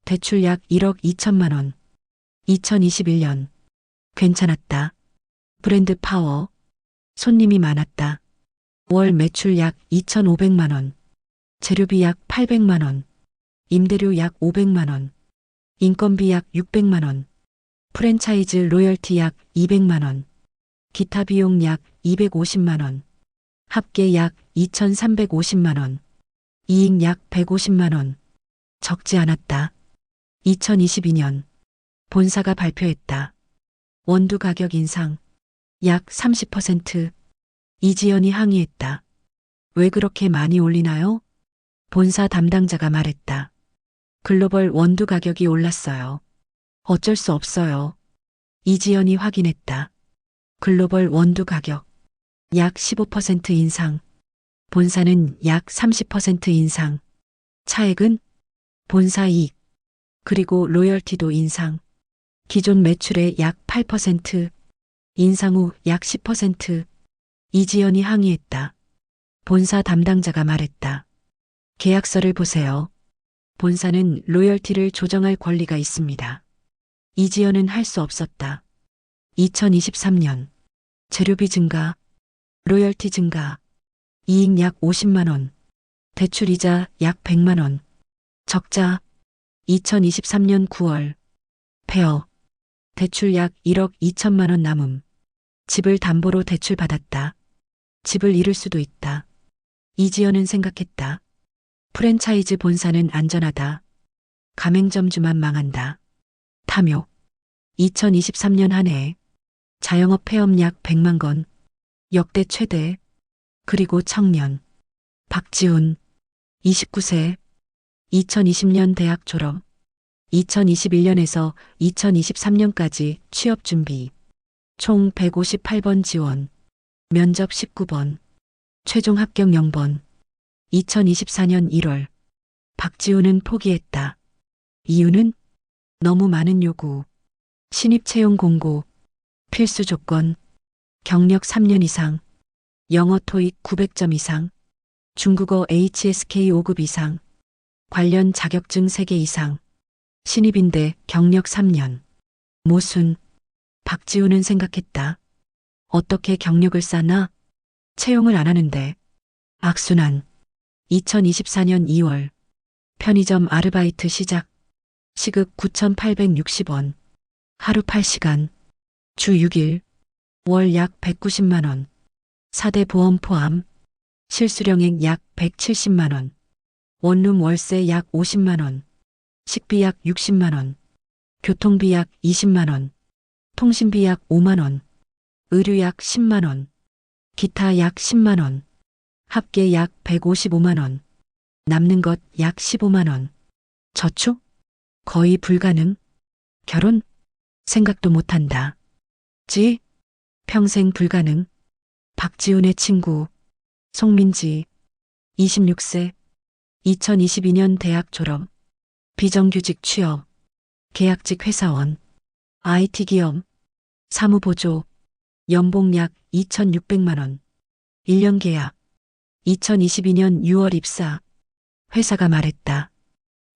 대출 약 1억 2천만 원. 2021년. 괜찮았다. 브랜드 파워. 손님이 많았다. 월 매출 약 2,500만 원. 재료비 약 800만 원. 임대료 약 500만 원. 인건비 약 600만 원. 프랜차이즈 로열티 약 200만 원. 기타 비용 약 250만 원. 합계 약 2,350만 원. 이익 약 150만 원. 적지 않았다. 2022년. 본사가 발표했다. 원두 가격 인상. 약 30%. 이지연이 항의했다. 왜 그렇게 많이 올리나요? 본사 담당자가 말했다. 글로벌 원두 가격이 올랐어요. 어쩔 수 없어요. 이지연이 확인했다. 글로벌 원두 가격. 약 15% 인상. 본사는 약 30% 인상. 차액은? 본사 이익. 그리고 로열티도 인상. 기존 매출의 약 8%. 인상 후 약 10%. 이지연이 항의했다. 본사 담당자가 말했다. 계약서를 보세요. 본사는 로열티를 조정할 권리가 있습니다. 이지연은 할 수 없었다. 2023년. 재료비 증가. 로열티 증가. 이익 약 50만 원. 대출이자 약 100만 원. 적자. 2023년 9월. 폐업. 대출 약 1억 2천만 원 남음. 집을 담보로 대출받았다. 집을 잃을 수도 있다. 이지연은 생각했다. 프랜차이즈 본사는 안전하다. 가맹점주만 망한다. 탐욕. 2023년 한 해. 자영업 폐업 약 100만 건. 역대 최대. 그리고 청년. 박지훈. 29세. 2020년 대학 졸업. 2021년에서 2023년까지 취업 준비. 총 158번 지원. 면접 19번. 최종 합격 0번. 2024년 1월. 박지훈은 포기했다. 이유는? 너무 많은 요구. 신입 채용 공고. 필수 조건. 경력 3년 이상. 영어 토익 900점 이상. 중국어 HSK 5급 이상. 관련 자격증 3개 이상. 신입인데 경력 3년. 모순. 박지훈은 생각했다. 어떻게 경력을 쌓나? 채용을 안 하는데. 악순환. 2024년 2월. 편의점 아르바이트 시작. 시급 9,860원. 하루 8시간. 주 6일. 월 약 190만 원. 4대 보험 포함. 실수령액 약 170만 원. 원룸 월세 약 50만 원. 식비 약 60만 원. 교통비 약 20만 원. 통신비 약 5만 원. 의류 약 10만 원. 기타 약 10만 원. 합계 약 155만 원. 남는 것 약 15만 원. 저축? 거의 불가능. 결혼? 생각도 못한다. 지? 평생 불가능. 박지훈의 친구. 송민지. 26세. 2022년 대학 졸업. 비정규직 취업. 계약직 회사원. IT 기업. 사무보조, 연봉 약 2,600만 원. 1년 계약. 2022년 6월 입사. 회사가 말했다.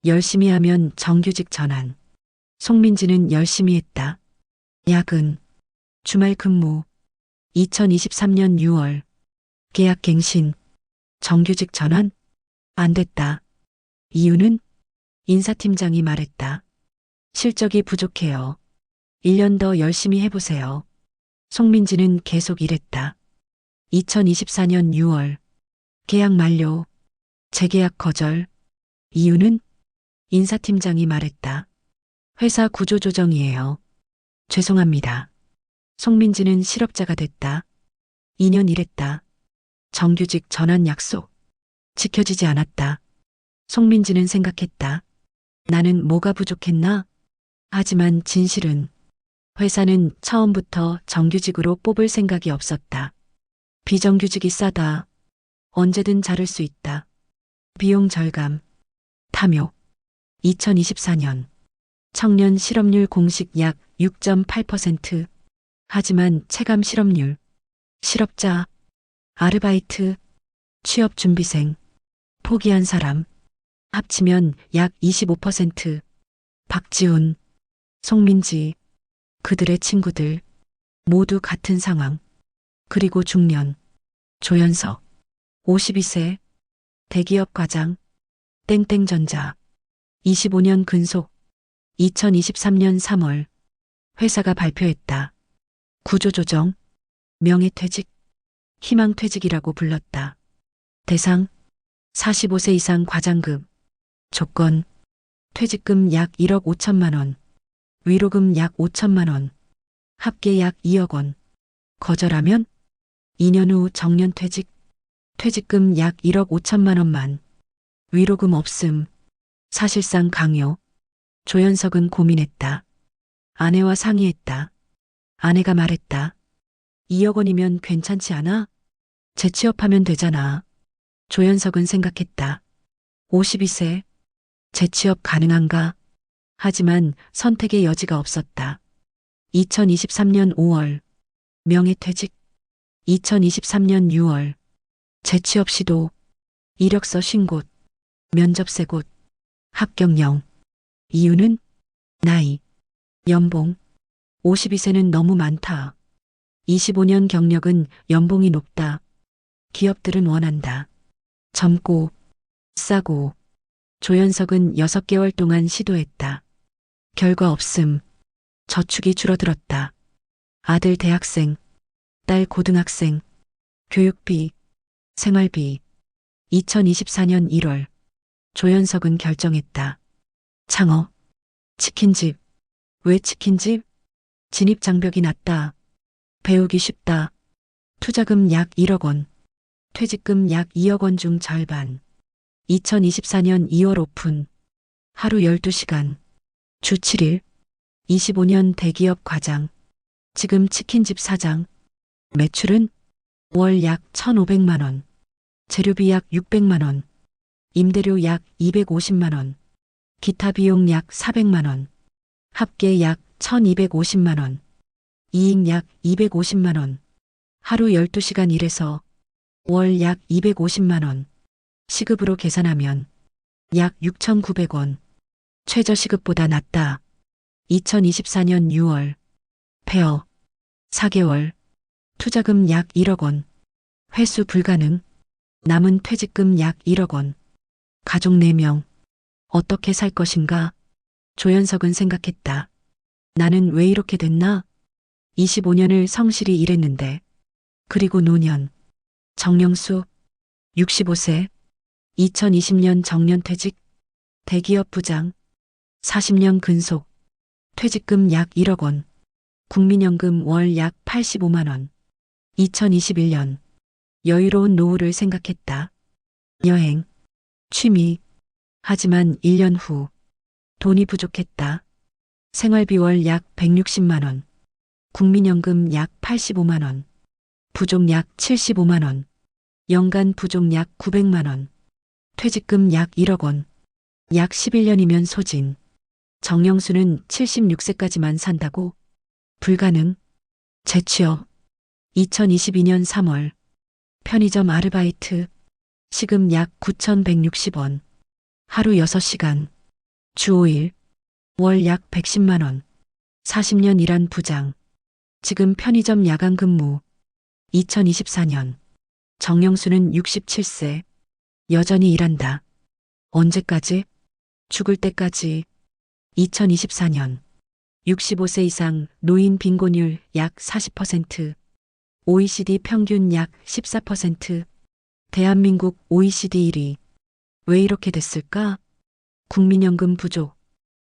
열심히 하면 정규직 전환. 송민지는 열심히 했다. 야근, 주말 근무. 2023년 6월. 계약 갱신. 정규직 전환? 안 됐다. 이유는? 인사팀장이 말했다. 실적이 부족해요. 1년 더 열심히 해보세요. 송민지는 계속 일했다. 2024년 6월. 계약 만료. 재계약 거절. 이유는? 인사팀장이 말했다. 회사 구조조정이에요. 죄송합니다. 송민지는 실업자가 됐다. 2년 일했다. 정규직 전환 약속. 지켜지지 않았다. 송민지는 생각했다. 나는 뭐가 부족했나? 하지만 진실은 회사는 처음부터 정규직으로 뽑을 생각이 없었다. 비정규직이 싸다. 언제든 자를 수 있다. 비용 절감. 탐욕. 2024년. 청년 실업률 공식 약 6.8%. 하지만 체감 실업률. 실업자, 아르바이트, 취업준비생, 포기한 사람. 합치면 약 25%. 박지훈, 송민지, 그들의 친구들. 모두 같은 상황. 그리고 중년. 조연석. 52세. 대기업 과장. 땡땡전자. 25년 근속. 2023년 3월. 회사가 발표했다. 구조조정. 명예퇴직. 희망퇴직이라고 불렀다. 대상. 45세 이상 과장급. 조건. 퇴직금 약 1억 5천만 원. 위로금 약 5천만 원. 합계 약 2억 원. 거절하면 2년 후 정년퇴직. 퇴직금 약 1억 5천만 원만. 위로금 없음. 사실상 강요. 조연석은 고민했다. 아내와 상의했다. 아내가 말했다. 2억 원이면 괜찮지 않아? 재취업하면 되잖아. 조연석은 생각했다. 52세. 재취업 가능한가? 하지만 선택의 여지가 없었다. 2023년 5월. 명예퇴직. 2023년 6월. 재취업 시도. 이력서 쉰 곳. 면접 세 곳. 합격 0. 이유는? 나이. 연봉. 52세는 너무 많다. 25년 경력은 연봉이 높다. 기업들은 원한다. 젊고, 싸고. 조연석은 6개월 동안 시도했다. 결과 없음. 저축이 줄어들었다. 아들 대학생, 딸 고등학생, 교육비, 생활비. 2024년 1월. 조연석은 결정했다. 창업. 치킨집. 왜 치킨집? 진입장벽이 낮다. 배우기 쉽다. 투자금 약 1억 원. 퇴직금 약 2억 원 중 절반. 2024년 2월 오픈. 하루 12시간. 주 7일. 25년 대기업 과장. 지금 치킨집 사장. 매출은 월 약 1,500만 원. 재료비 약 600만 원. 임대료 약 250만 원. 기타 비용 약 400만 원. 합계 약 1,250만 원. 이익 약 250만 원. 하루 12시간 일해서 월 약 250만 원. 시급으로 계산하면 약 6,900원. 최저시급보다 낮다. 2024년 6월. 폐업. 4개월. 투자금 약 1억 원. 회수 불가능. 남은 퇴직금 약 1억 원. 가족 4명. 어떻게 살 것인가? 조연석은 생각했다. 나는 왜 이렇게 됐나? 25년을 성실히 일했는데. 그리고 노년. 정영수. 65세. 2020년 정년퇴직. 대기업 부장. 40년 근속. 퇴직금 약 1억 원. 국민연금 월 약 85만 원. 2021년. 여유로운 노후를 생각했다. 여행. 취미. 하지만 1년 후. 돈이 부족했다. 생활비 월 약 160만 원. 국민연금 약 85만 원. 부족 약 75만 원. 연간 부족 약 900만 원. 퇴직금 약 1억 원. 약 11년이면 소진. 정영수는 76세까지만 산다고? 불가능. 재취업. 2022년 3월. 편의점 아르바이트. 시급 약 9,160원. 하루 6시간. 주 5일. 월 약 110만 원. 40년 일한 부장. 지금 편의점 야간 근무. 2024년. 정영수는 67세. 여전히 일한다. 언제까지? 죽을 때까지. 2024년. 65세 이상 노인 빈곤율 약 40%. OECD 평균 약 14%. 대한민국 OECD 1위. 왜 이렇게 됐을까? 국민연금 부족.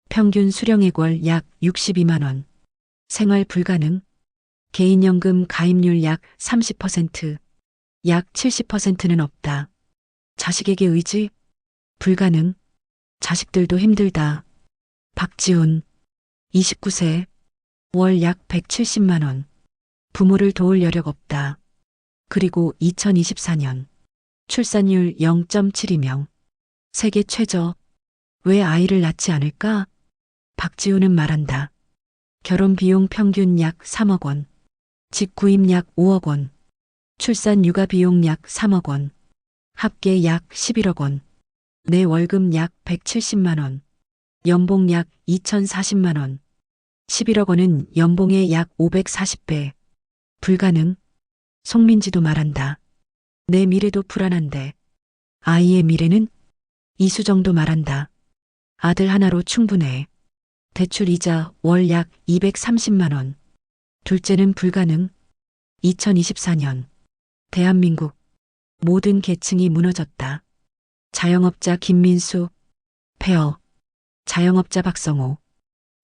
평균 수령액월 약 62만 원. 생활 불가능. 개인연금 가입률 약 30%. 약 70%는 없다. 자식에게 의지? 불가능. 자식들도 힘들다. 박지훈. 29세. 월 약 170만 원. 부모를 도울 여력 없다. 그리고 2024년. 출산율 0.72명. 세계 최저. 왜 아이를 낳지 않을까? 박지훈은 말한다. 결혼 비용 평균 약 3억 원. 집 구입 약 5억 원. 출산 육아 비용 약 3억 원. 합계 약 11억 원. 내 월급 약 170만 원. 연봉 약 2,040만 원. 11억 원은 연봉의 약 540배. 불가능. 송민지도 말한다. 내 미래도 불안한데. 아이의 미래는? 이수정도 말한다. 아들 하나로 충분해. 대출 이자 월 약 230만 원. 둘째는 불가능. 2024년. 대한민국. 모든 계층이 무너졌다. 자영업자 김민수. 폐업. 자영업자 박성호.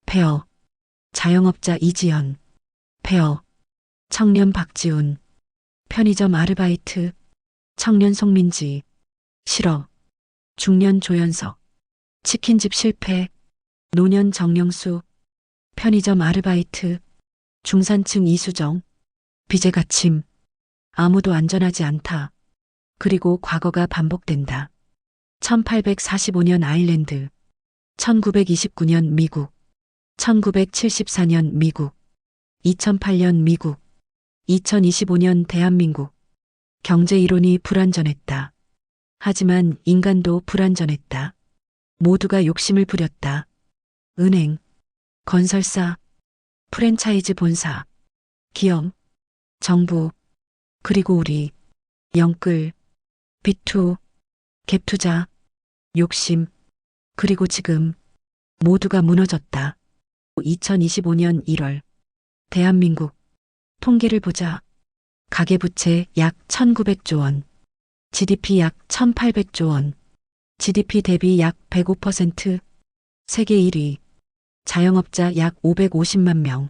폐업. 자영업자 이지연. 폐업. 청년 박지훈. 편의점 아르바이트. 청년 송민지. 실업. 중년 조연석. 치킨집 실패. 노년 정영수. 편의점 아르바이트. 중산층 이수정. 빚에 갇힘. 아무도 안전하지 않다. 그리고 과거가 반복된다. 1845년 아일랜드. 1929년 미국. 1974년 미국. 2008년 미국. 2025년 대한민국. 경제 이론이 불완전했다. 하지만 인간도 불완전했다. 모두가 욕심을 부렸다. 은행, 건설사, 프랜차이즈 본사, 기업, 정부, 그리고 우리, 영끌, 비투, 갭투자, 욕심, 그리고 지금 모두가 무너졌다. 2025년 1월 대한민국 통계를 보자. 가계부채 약 1,900조 원, GDP 약 1,800조 원, GDP 대비 약 105%, 세계 1위, 자영업자 약 550만 명,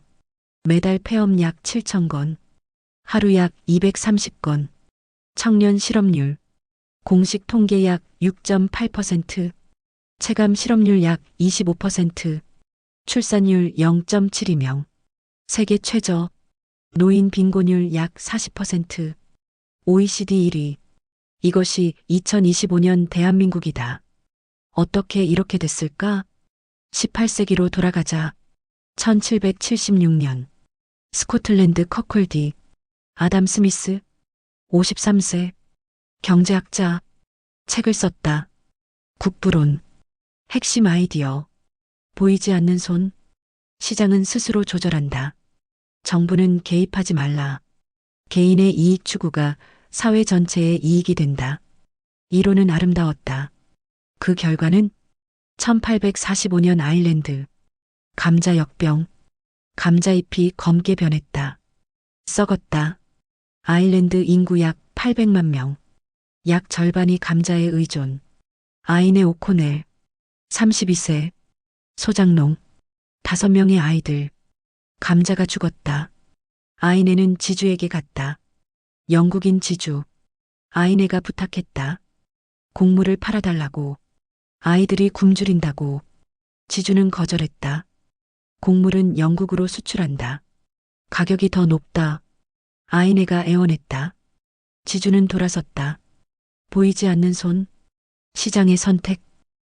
매달 폐업 약 7,000건, 하루 약 230건, 청년 실업률, 공식 통계 약 6.8%, 체감 실업률 약 25%, 출산율 0.72명, 세계 최저, 노인 빈곤율 약 40%, OECD 1위. 이것이 2025년 대한민국이다. 어떻게 이렇게 됐을까? 18세기로 돌아가자. 1776년. 스코틀랜드 커콜디. 아담 스미스. 53세. 경제학자. 책을 썼다. 국부론. 핵심 아이디어. 보이지 않는 손. 시장은 스스로 조절한다. 정부는 개입하지 말라. 개인의 이익 추구가 사회 전체의 이익이 된다. 이론은 아름다웠다. 그 결과는 1845년 아일랜드. 감자 역병. 감자잎이 검게 변했다. 썩었다. 아일랜드 인구 약 800만 명. 약 절반이 감자에 의존. 아이네 오코넬. 32세. 소장농. 5명의 아이들. 감자가 죽었다. 아이네는 지주에게 갔다. 영국인 지주. 아이네가 부탁했다. 곡물을 팔아달라고. 아이들이 굶주린다고. 지주는 거절했다. 곡물은 영국으로 수출한다. 가격이 더 높다. 아이네가 애원했다. 지주는 돌아섰다. 보이지 않는 손. 시장의 선택.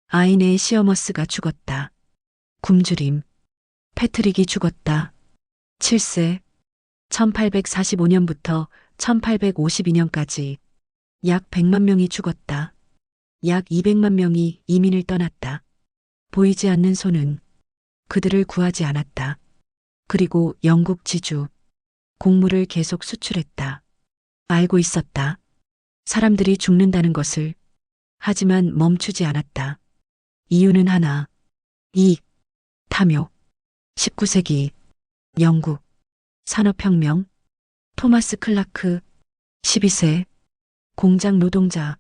아이네의 시어머스가 죽었다. 굶주림. 패트릭이 죽었다. 7세. 1845년부터 1852년까지 약 100만 명이 죽었다. 약 200만 명이 이민을 떠났다. 보이지 않는 손은 그들을 구하지 않았다. 그리고 영국 지주, 곡물을 계속 수출했다. 알고 있었다. 사람들이 죽는다는 것을. 하지만 멈추지 않았다. 이유는 하나. 이익, 탐욕. 19세기 영국 산업혁명 토마스 클라크 12세 공장 노동자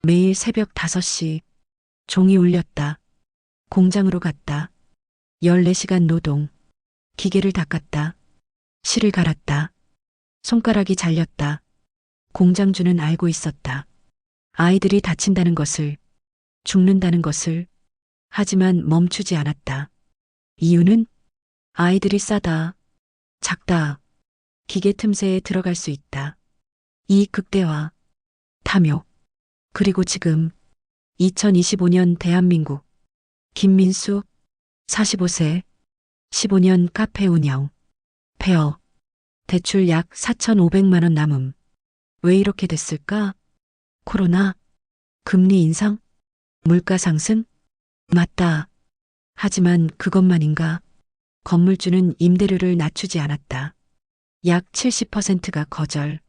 매일 새벽 5시 종이 울렸다. 공장으로 갔다. 14시간 노동. 기계를 닦았다. 실을 갈았다. 손가락이 잘렸다. 공장주는 알고 있었다. 아이들이 다친다는 것을, 죽는다는 것을. 하지만 멈추지 않았다. 이유는 아이들이 싸다, 작다, 기계 틈새에 들어갈 수 있다. 이익 극대화, 탐욕. 그리고 지금 2025년 대한민국 김민수 45세 15년 카페 운영 폐업 대출 약 4,500만 원 남음. 왜 이렇게 됐을까? 코로나? 금리 인상? 물가 상승? 맞다. 하지만 그것만인가? 건물주는 임대료를 낮추지 않았다. 약 70%가 거절.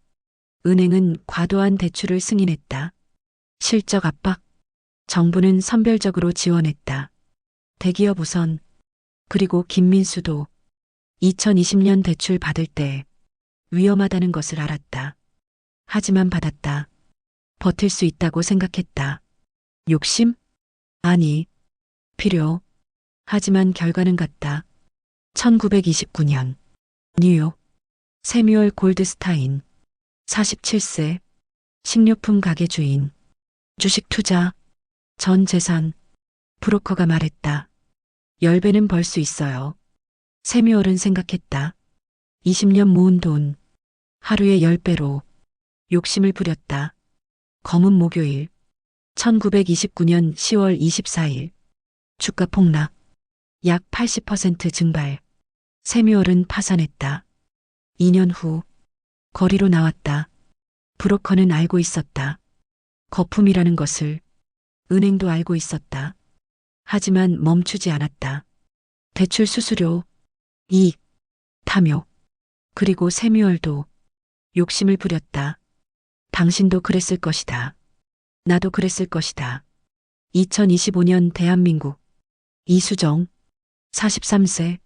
은행은 과도한 대출을 승인했다. 실적 압박. 정부는 선별적으로 지원했다. 대기업 우선. 그리고 김민수도 2020년 대출 받을 때 위험하다는 것을 알았다. 하지만 받았다. 버틸 수 있다고 생각했다. 욕심? 아니. 필요. 하지만 결과는 같다. 1929년 뉴욕 세뮤얼 골드스타인 47세 식료품 가게 주인 주식 투자 전 재산 브로커가 말했다. 10배는 벌 수 있어요. 세뮤얼은 생각했다. 20년 모은 돈 하루에 10배로 욕심을 부렸다. 검은 목요일 1929년 10월 24일 주가 폭락 약 80% 증발. 세뮤얼은 파산했다. 2년 후 거리로 나왔다. 브로커는 알고 있었다. 거품이라는 것을. 은행도 알고 있었다. 하지만 멈추지 않았다. 대출 수수료, 이익, 탐욕. 그리고 세뮤얼도 욕심을 부렸다. 당신도 그랬을 것이다. 나도 그랬을 것이다. 2025년 대한민국 이수정 43세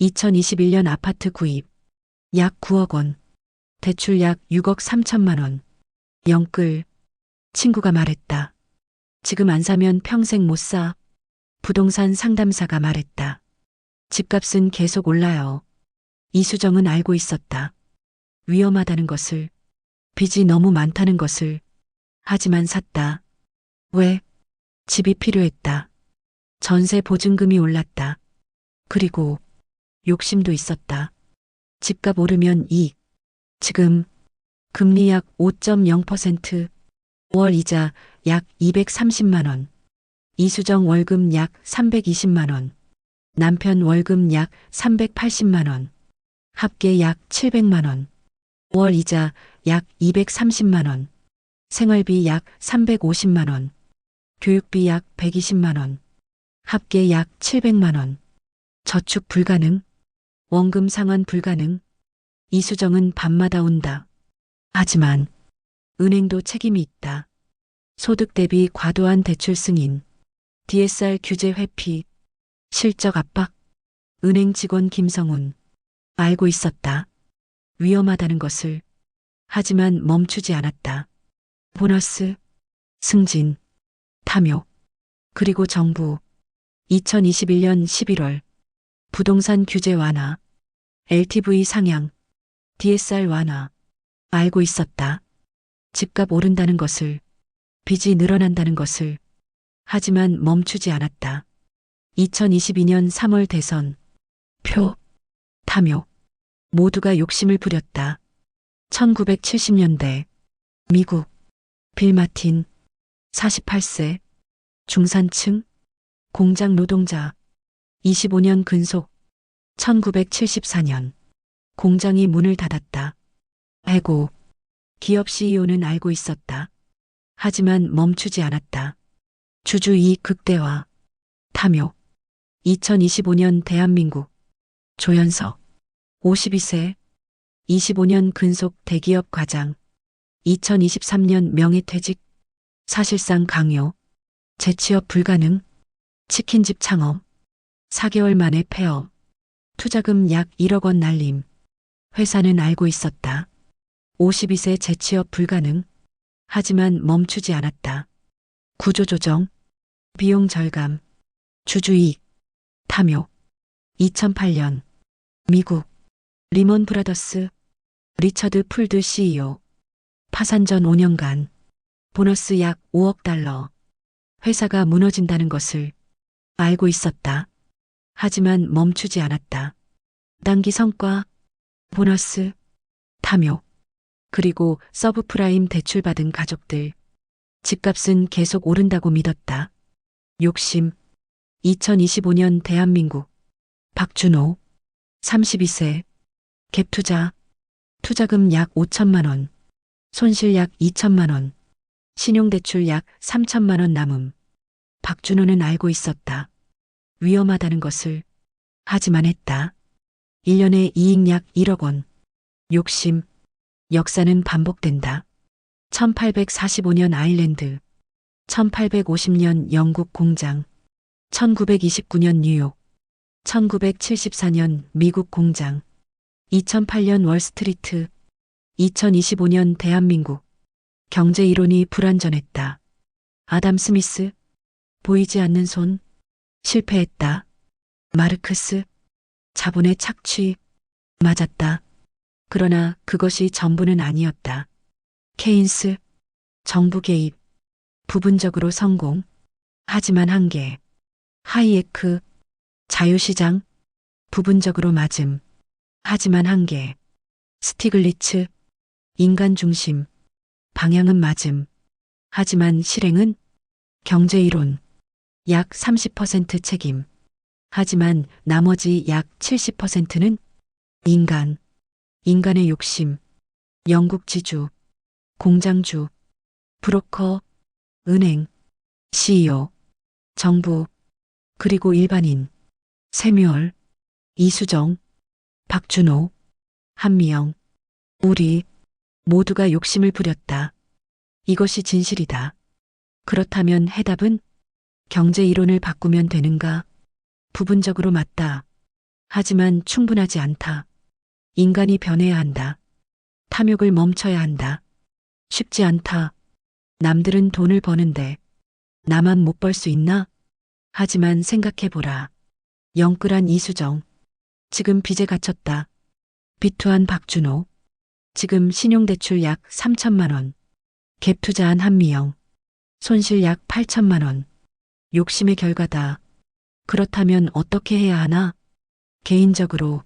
2021년 아파트 구입 약 9억 원 대출 약 6억 3천만 원 영끌 친구가 말했다. 지금 안 사면 평생 못 사. 부동산 상담사가 말했다. 집값은 계속 올라요. 이수정은 알고 있었다. 위험하다는 것을, 빚이 너무 많다는 것을. 하지만 샀다. 왜? 집이 필요했다. 전세 보증금이 올랐다. 그리고 욕심도 있었다. 집값 오르면 이익. 지금 금리 약 5.0%, 월 이자 약 230만 원. 이수정 월급 약 320만 원. 남편 월급 약 380만 원. 합계 약 700만 원. 월 이자 약 230만 원. 생활비 약 350만 원. 교육비 약 120만 원. 합계 약 700만 원. 저축 불가능. 원금 상환 불가능. 이수정은 밤마다 운다. 하지만 은행도 책임이 있다. 소득 대비 과도한 대출 승인. DSR 규제 회피. 실적 압박. 은행 직원 김성훈. 알고 있었다. 위험하다는 것을. 하지만 멈추지 않았다. 보너스. 승진. 탐욕. 그리고 정부. 2021년 11월. 부동산 규제 완화. LTV 상향. DSR 완화. 알고 있었다. 집값 오른다는 것을. 빚이 늘어난다는 것을. 하지만 멈추지 않았다. 2022년 3월 대선. 표. 탐욕. 모두가 욕심을 부렸다. 1970년대. 미국. 빌 마틴. 48세. 중산층. 공장 노동자. 25년 근속. 1974년. 공장이 문을 닫았다. 해고. 기업 CEO는 알고 있었다. 하지만 멈추지 않았다. 주주 이익 극대화. 탐욕. 2025년 대한민국. 조현석. 52세. 25년 근속 대기업 과장. 2023년 명예퇴직. 사실상 강요. 재취업 불가능. 치킨집 창업. 4개월 만에 폐업. 투자금 약 1억 원 날림. 회사는 알고 있었다. 52세 재취업 불가능. 하지만 멈추지 않았다. 구조조정. 비용 절감. 주주이익. 탐욕. 2008년. 미국. 리먼 브라더스. 리처드 풀드 CEO. 파산 전 5년간. 보너스 약 5억 달러. 회사가 무너진다는 것을 알고 있었다. 하지만 멈추지 않았다. 단기 성과. 보너스. 탐욕. 그리고 서브프라임 대출받은 가족들. 집값은 계속 오른다고 믿었다. 욕심. 2025년 대한민국. 박준호. 32세. 갭투자. 투자금 약 5천만 원. 손실 약 2천만 원. 신용대출 약 3천만 원 남음. 박준호는 알고 있었다. 위험하다는 것을. 하지만 했다. 1년에 이익 약 1억 원. 욕심. 역사는 반복된다. 1845년 아일랜드. 1850년 영국 공장. 1929년 뉴욕. 1974년 미국 공장. 2008년 월스트리트. 2025년 대한민국. 경제 이론이 불완전했다. 아담 스미스. 보이지 않는 손. 실패했다. 마르크스. 자본의 착취. 맞았다. 그러나 그것이 전부는 아니었다. 케인스. 정부 개입. 부분적으로 성공. 하지만 한계. 하이에크. 자유시장. 부분적으로 맞음. 하지만 한계. 스티글리츠. 인간 중심. 방향은 맞음. 하지만 실행은. 경제이론. 약 30% 책임. 하지만 나머지 약 70%는 인간. 인간의 욕심. 영국 지주. 공장주. 브로커. 은행. CEO. 정부. 그리고 일반인. 세뮤얼. 이수정. 박준호. 한미영. 우리 모두가 욕심을 부렸다. 이것이 진실이다. 그렇다면 해답은 경제 이론을 바꾸면 되는가? 부분적으로 맞다. 하지만 충분하지 않다. 인간이 변해야 한다. 탐욕을 멈춰야 한다. 쉽지 않다. 남들은 돈을 버는데 나만 못 벌 수 있나? 하지만 생각해보라. 영끌한 이수정. 지금 빚에 갇혔다. 비투한 박준호. 지금 신용대출 약 3천만 원. 갭 투자한 한미영. 손실 약 8천만 원. 욕심의 결과다. 그렇다면 어떻게 해야 하나? 개인적으로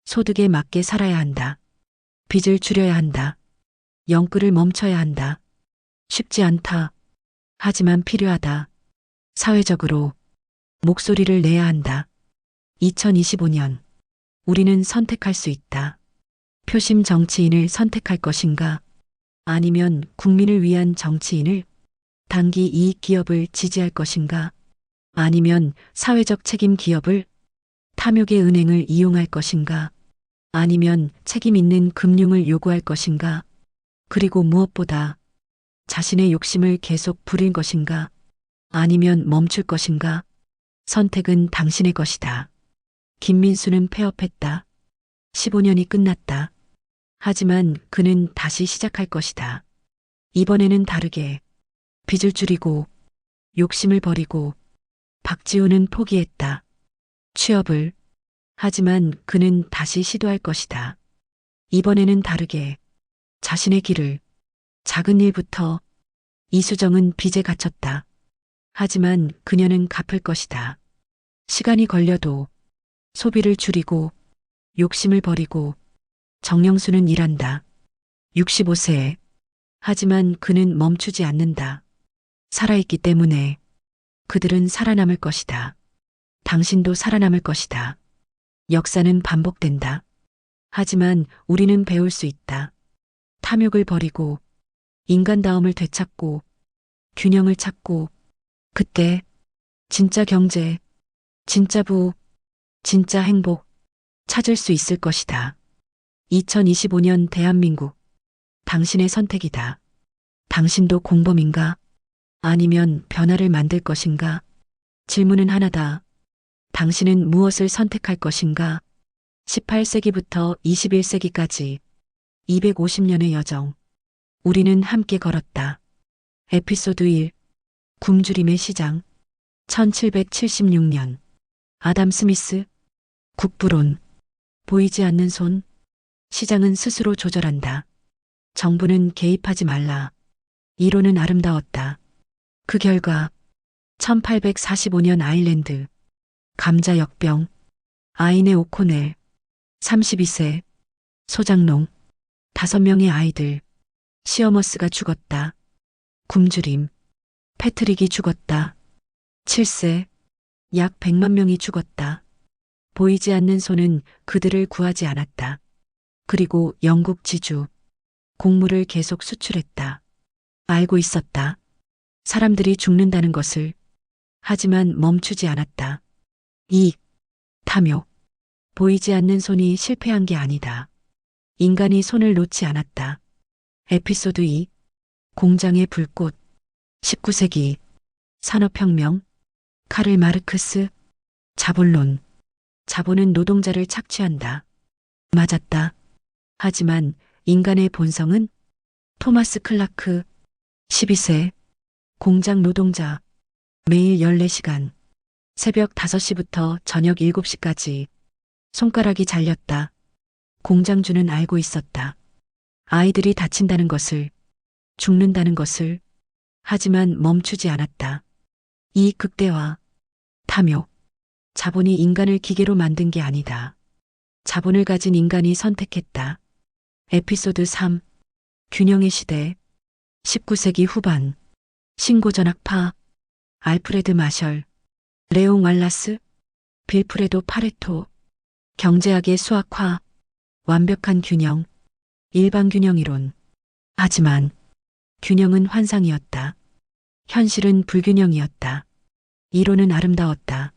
소득에 맞게 살아야 한다. 빚을 줄여야 한다. 영끌을 멈춰야 한다. 쉽지 않다. 하지만 필요하다. 사회적으로 목소리를 내야 한다. 2025년 우리는 선택할 수 있다. 표심 정치인을 선택할 것인가? 아니면 국민을 위한 정치인을, 단기 이익 기업을 지지할 것인가? 아니면 사회적 책임 기업을, 탐욕의 은행을 이용할 것인가? 아니면 책임 있는 금융을 요구할 것인가? 그리고 무엇보다 자신의 욕심을 계속 부릴 것인가? 아니면 멈출 것인가? 선택은 당신의 것이다. 김민수는 폐업했다. 15년이 끝났다. 하지만 그는 다시 시작할 것이다. 이번에는 다르게 빚을 줄이고 욕심을 버리고. 박지호는 포기했다. 취업을. 하지만 그는 다시 시도할 것이다. 이번에는 다르게 자신의 길을. 작은 일부터. 이수정은 빚에 갇혔다. 하지만 그녀는 갚을 것이다. 시간이 걸려도 소비를 줄이고 욕심을 버리고. 정영수는 일한다. 65세. 하지만 그는 멈추지 않는다. 살아있기 때문에. 그들은 살아남을 것이다. 당신도 살아남을 것이다. 역사는 반복된다. 하지만 우리는 배울 수 있다. 탐욕을 버리고 인간다움을 되찾고 균형을 찾고 그때 진짜 경제, 진짜 부호, 진짜 행복 찾을 수 있을 것이다. 2025년 대한민국. 당신의 선택이다. 당신도 공범인가? 아니면 변화를 만들 것인가? 질문은 하나다. 당신은 무엇을 선택할 것인가? 18세기부터 21세기까지 250년의 여정. 우리는 함께 걸었다. 에피소드 1. 굶주림의 시장. 1776년. 아담 스미스. 국부론. 보이지 않는 손. 시장은 스스로 조절한다. 정부는 개입하지 말라. 이론은 아름다웠다. 그 결과 1845년 아일랜드. 감자 역병. 아인의 오코넬. 32세. 소장농. 5명의 아이들. 시어머스가 죽었다. 굶주림. 패트릭이 죽었다. 7세. 약 100만 명이 죽었다. 보이지 않는 손은 그들을 구하지 않았다. 그리고 영국 지주. 곡물을 계속 수출했다. 알고 있었다. 사람들이 죽는다는 것을. 하지만 멈추지 않았다. 이익, 탐욕. 보이지 않는 손이 실패한 게 아니다. 인간이 손을 놓지 않았다. 에피소드 2. 공장의 불꽃. 19세기. 산업혁명. 카를 마르크스. 자본론. 자본은 노동자를 착취한다. 맞았다. 하지만 인간의 본성은? 토마스 클라크. 12세. 공장 노동자. 매일 14시간. 새벽 5시부터 저녁 7시까지. 손가락이 잘렸다. 공장주는 알고 있었다. 아이들이 다친다는 것을, 죽는다는 것을. 하지만 멈추지 않았다. 이익 극대화. 탐욕. 자본이 인간을 기계로 만든 게 아니다. 자본을 가진 인간이 선택했다. 에피소드 3. 균형의 시대. 19세기 후반. 신고전학파. 알프레드 마셜. 레옹 왈라스. 빌프레도 파레토. 경제학의 수학화. 완벽한 균형. 일반균형 이론. 하지만 균형은 환상이었다. 현실은 불균형이었다. 이론은 아름다웠다.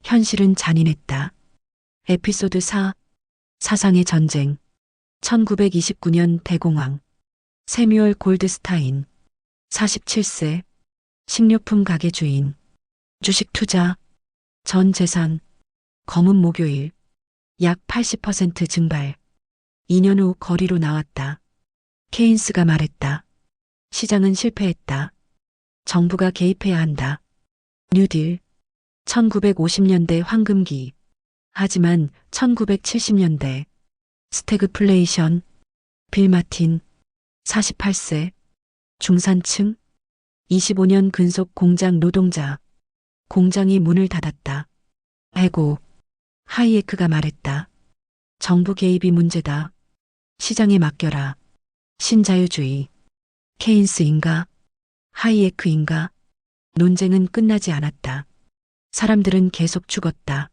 현실은 잔인했다. 에피소드 4. 사상의 전쟁. 1929년 대공황. 세뮤얼 골드스타인. 47세. 식료품 가게 주인. 주식 투자. 전 재산. 검은 목요일. 약 80% 증발. 2년 후 거리로 나왔다. 케인스가 말했다. 시장은 실패했다. 정부가 개입해야 한다. 뉴딜. 1950년대 황금기. 하지만 1970년대. 스태그플레이션. 빌 마틴. 48세. 중산층. 25년 근속 공장 노동자. 공장이 문을 닫았다. 해고. 하이에크가 말했다. 정부 개입이 문제다. 시장에 맡겨라. 신자유주의. 케인스인가? 하이에크인가? 논쟁은 끝나지 않았다. 사람들은 계속 죽었다.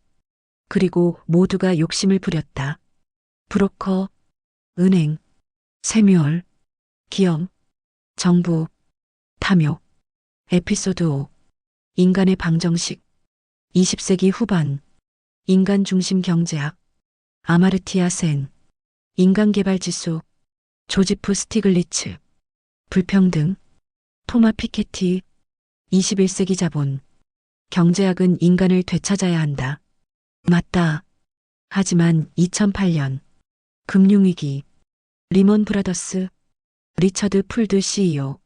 그리고 모두가 욕심을 부렸다. 브로커, 은행, 세뮤얼, 기업, 정부, 탐욕. 에피소드 5. 인간의 방정식. 20세기 후반. 인간 중심 경제학. 아마르티아 센. 인간개발지수. 조지프 스티글리츠. 불평등. 토마 피케티. 21세기 자본. 경제학은 인간을 되찾아야 한다. 맞다. 하지만 2008년. 금융위기. 리먼 브라더스. 리처드 풀드 CEO.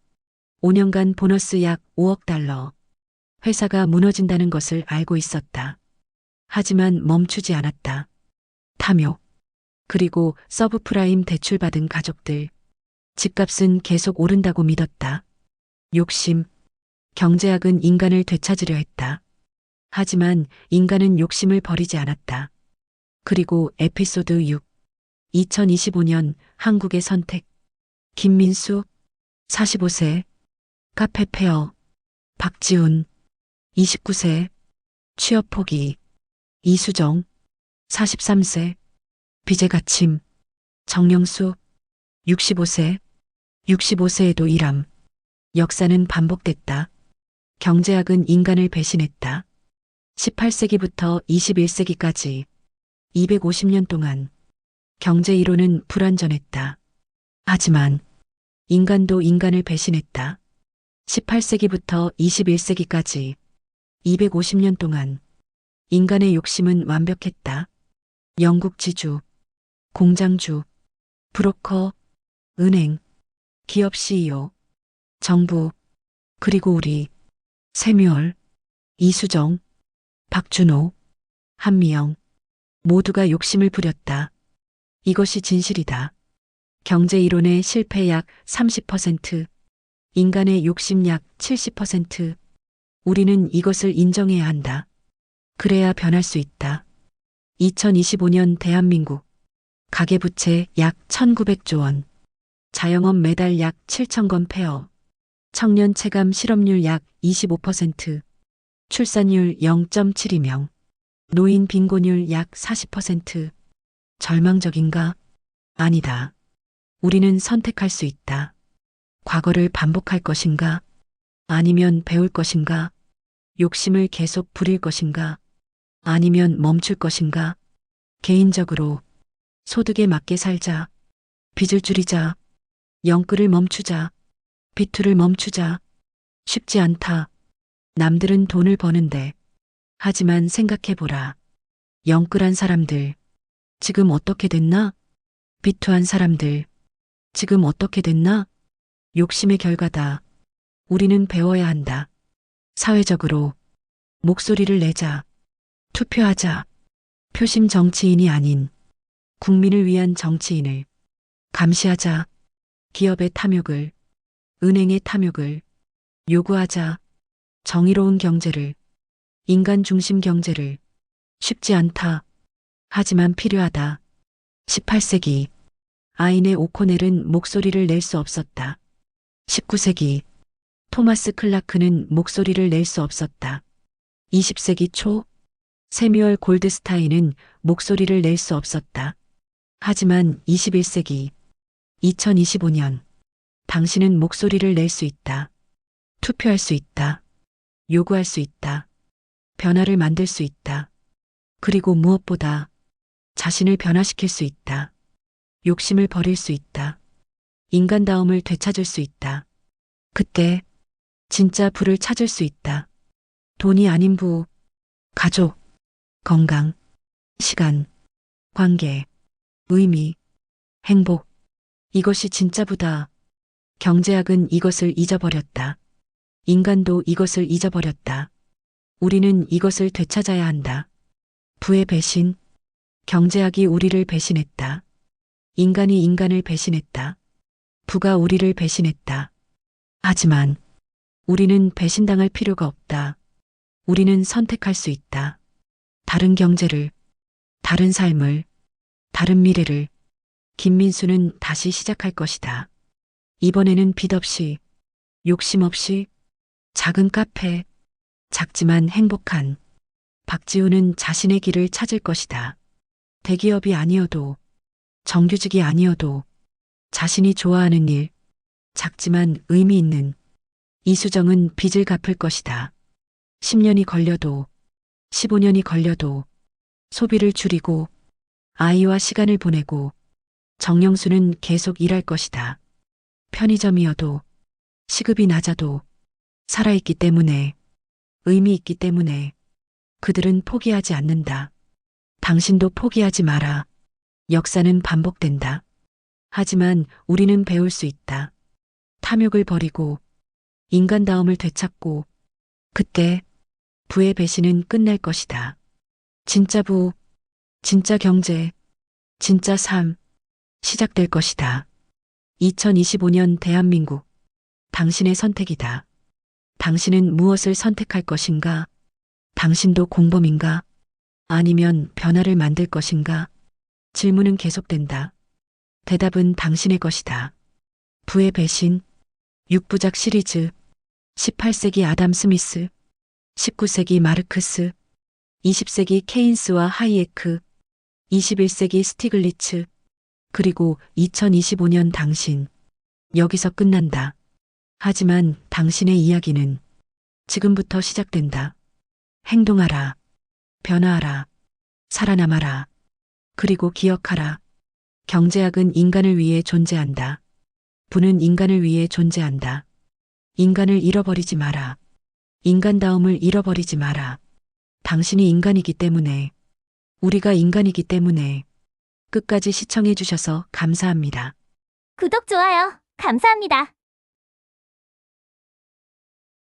5년간 보너스 약 5억 달러. 회사가 무너진다는 것을 알고 있었다. 하지만 멈추지 않았다. 탐욕. 그리고 서브프라임 대출받은 가족들. 집값은 계속 오른다고 믿었다. 욕심. 경제학은 인간을 되찾으려 했다. 하지만 인간은 욕심을 버리지 않았다. 그리고 에피소드 6. 2025년 한국의 선택. 김민수. 45세. 카페페어. 박지훈. 29세. 취업 포기. 이수정. 43세. 빚의 갇힘. 정영수, 65세, 65세에도 일함. 역사는 반복됐다. 경제학은 인간을 배신했다. 18세기부터 21세기까지 250년 동안 경제 이론은 불완전했다. 하지만 인간도 인간을 배신했다. 18세기부터 21세기까지 250년 동안 인간의 욕심은 완벽했다. 영국 지주, 공장주, 브로커, 은행, 기업 CEO, 정부, 그리고 우리, 세뮤얼, 이수정, 박준호, 한미영, 모두가 욕심을 부렸다. 이것이 진실이다. 경제 이론의 실패 약 30%, 인간의 욕심 약 70%. 우리는 이것을 인정해야 한다. 그래야 변할 수 있다. 2025년 대한민국 가계부채 약 1,900조 원, 자영업 매달 약 7,000건 폐업, 청년 체감 실업률 약 25%, 출산율 0.72명, 노인 빈곤율 약 40%. 절망적인가? 아니다. 우리는 선택할 수 있다. 과거를 반복할 것인가? 아니면 배울 것인가? 욕심을 계속 부릴 것인가? 아니면 멈출 것인가? 개인적으로 소득에 맞게 살자. 빚을 줄이자. 영끌을 멈추자. 비투를 멈추자. 쉽지 않다. 남들은 돈을 버는데. 하지만 생각해보라. 영끌한 사람들. 지금 어떻게 됐나? 비투한 사람들. 지금 어떻게 됐나? 욕심의 결과다. 우리는 배워야 한다. 사회적으로 목소리를 내자. 투표하자. 표심 정치인이 아닌 국민을 위한 정치인을 감시하자. 기업의 탐욕을, 은행의 탐욕을 요구하자. 정의로운 경제를, 인간 중심 경제를. 쉽지 않다. 하지만 필요하다. 18세기 아인의 오코넬은 목소리를 낼 수 없었다. 19세기 토마스 클라크는 목소리를 낼 수 없었다. 20세기 초 세뮤얼 골드스타인은 목소리를 낼 수 없었다. 하지만 21세기 2025년 당신은 목소리를 낼 수 있다. 투표할 수 있다. 요구할 수 있다. 변화를 만들 수 있다. 그리고 무엇보다 자신을 변화시킬 수 있다. 욕심을 버릴 수 있다. 인간다움을 되찾을 수 있다. 그때 진짜 부를 찾을 수 있다. 돈이 아닌 부, 가족, 건강, 시간, 관계, 의미, 행복. 이것이 진짜 부다. 경제학은 이것을 잊어버렸다. 인간도 이것을 잊어버렸다. 우리는 이것을 되찾아야 한다. 부의 배신. 경제학이 우리를 배신했다. 인간이 인간을 배신했다. 부가 우리를 배신했다. 하지만 우리는 배신당할 필요가 없다. 우리는 선택할 수 있다. 다른 경제를, 다른 삶을, 다른 미래를. 김민수는 다시 시작할 것이다. 이번에는 빚 없이, 욕심 없이, 작은 카페, 작지만 행복한. 박지우는 자신의 길을 찾을 것이다. 대기업이 아니어도, 정규직이 아니어도 자신이 좋아하는 일, 작지만 의미 있는. 이수정은 빚을 갚을 것이다. 10년이 걸려도, 15년이 걸려도 소비를 줄이고 아이와 시간을 보내고. 정영수는 계속 일할 것이다. 편의점이어도, 시급이 낮아도 살아있기 때문에, 의미 있기 때문에. 그들은 포기하지 않는다. 당신도 포기하지 마라. 역사는 반복된다. 하지만 우리는 배울 수 있다. 탐욕을 버리고 인간다움을 되찾고. 그때 부의 배신은 끝날 것이다. 진짜 부, 진짜 경제, 진짜 삶 시작될 것이다. 2025년 대한민국 당신의 선택이다. 당신은 무엇을 선택할 것인가? 당신도 공범인가? 아니면 변화를 만들 것인가? 질문은 계속된다. 대답은 당신의 것이다. 부의 배신, 6부작 시리즈, 18세기 아담 스미스, 19세기 마르크스, 20세기 케인스와 하이에크, 21세기 스티글리츠. 그리고 2025년 당신. 여기서 끝난다. 하지만 당신의 이야기는 지금부터 시작된다. 행동하라. 변화하라. 살아남아라. 그리고 기억하라. 경제학은 인간을 위해 존재한다. 부는 인간을 위해 존재한다. 인간을 잃어버리지 마라. 인간다움을 잃어버리지 마라. 당신이 인간이기 때문에, 우리가 인간이기 때문에 끝까지 시청해 주셔서 감사합니다. 구독, 좋아요. 감사합니다.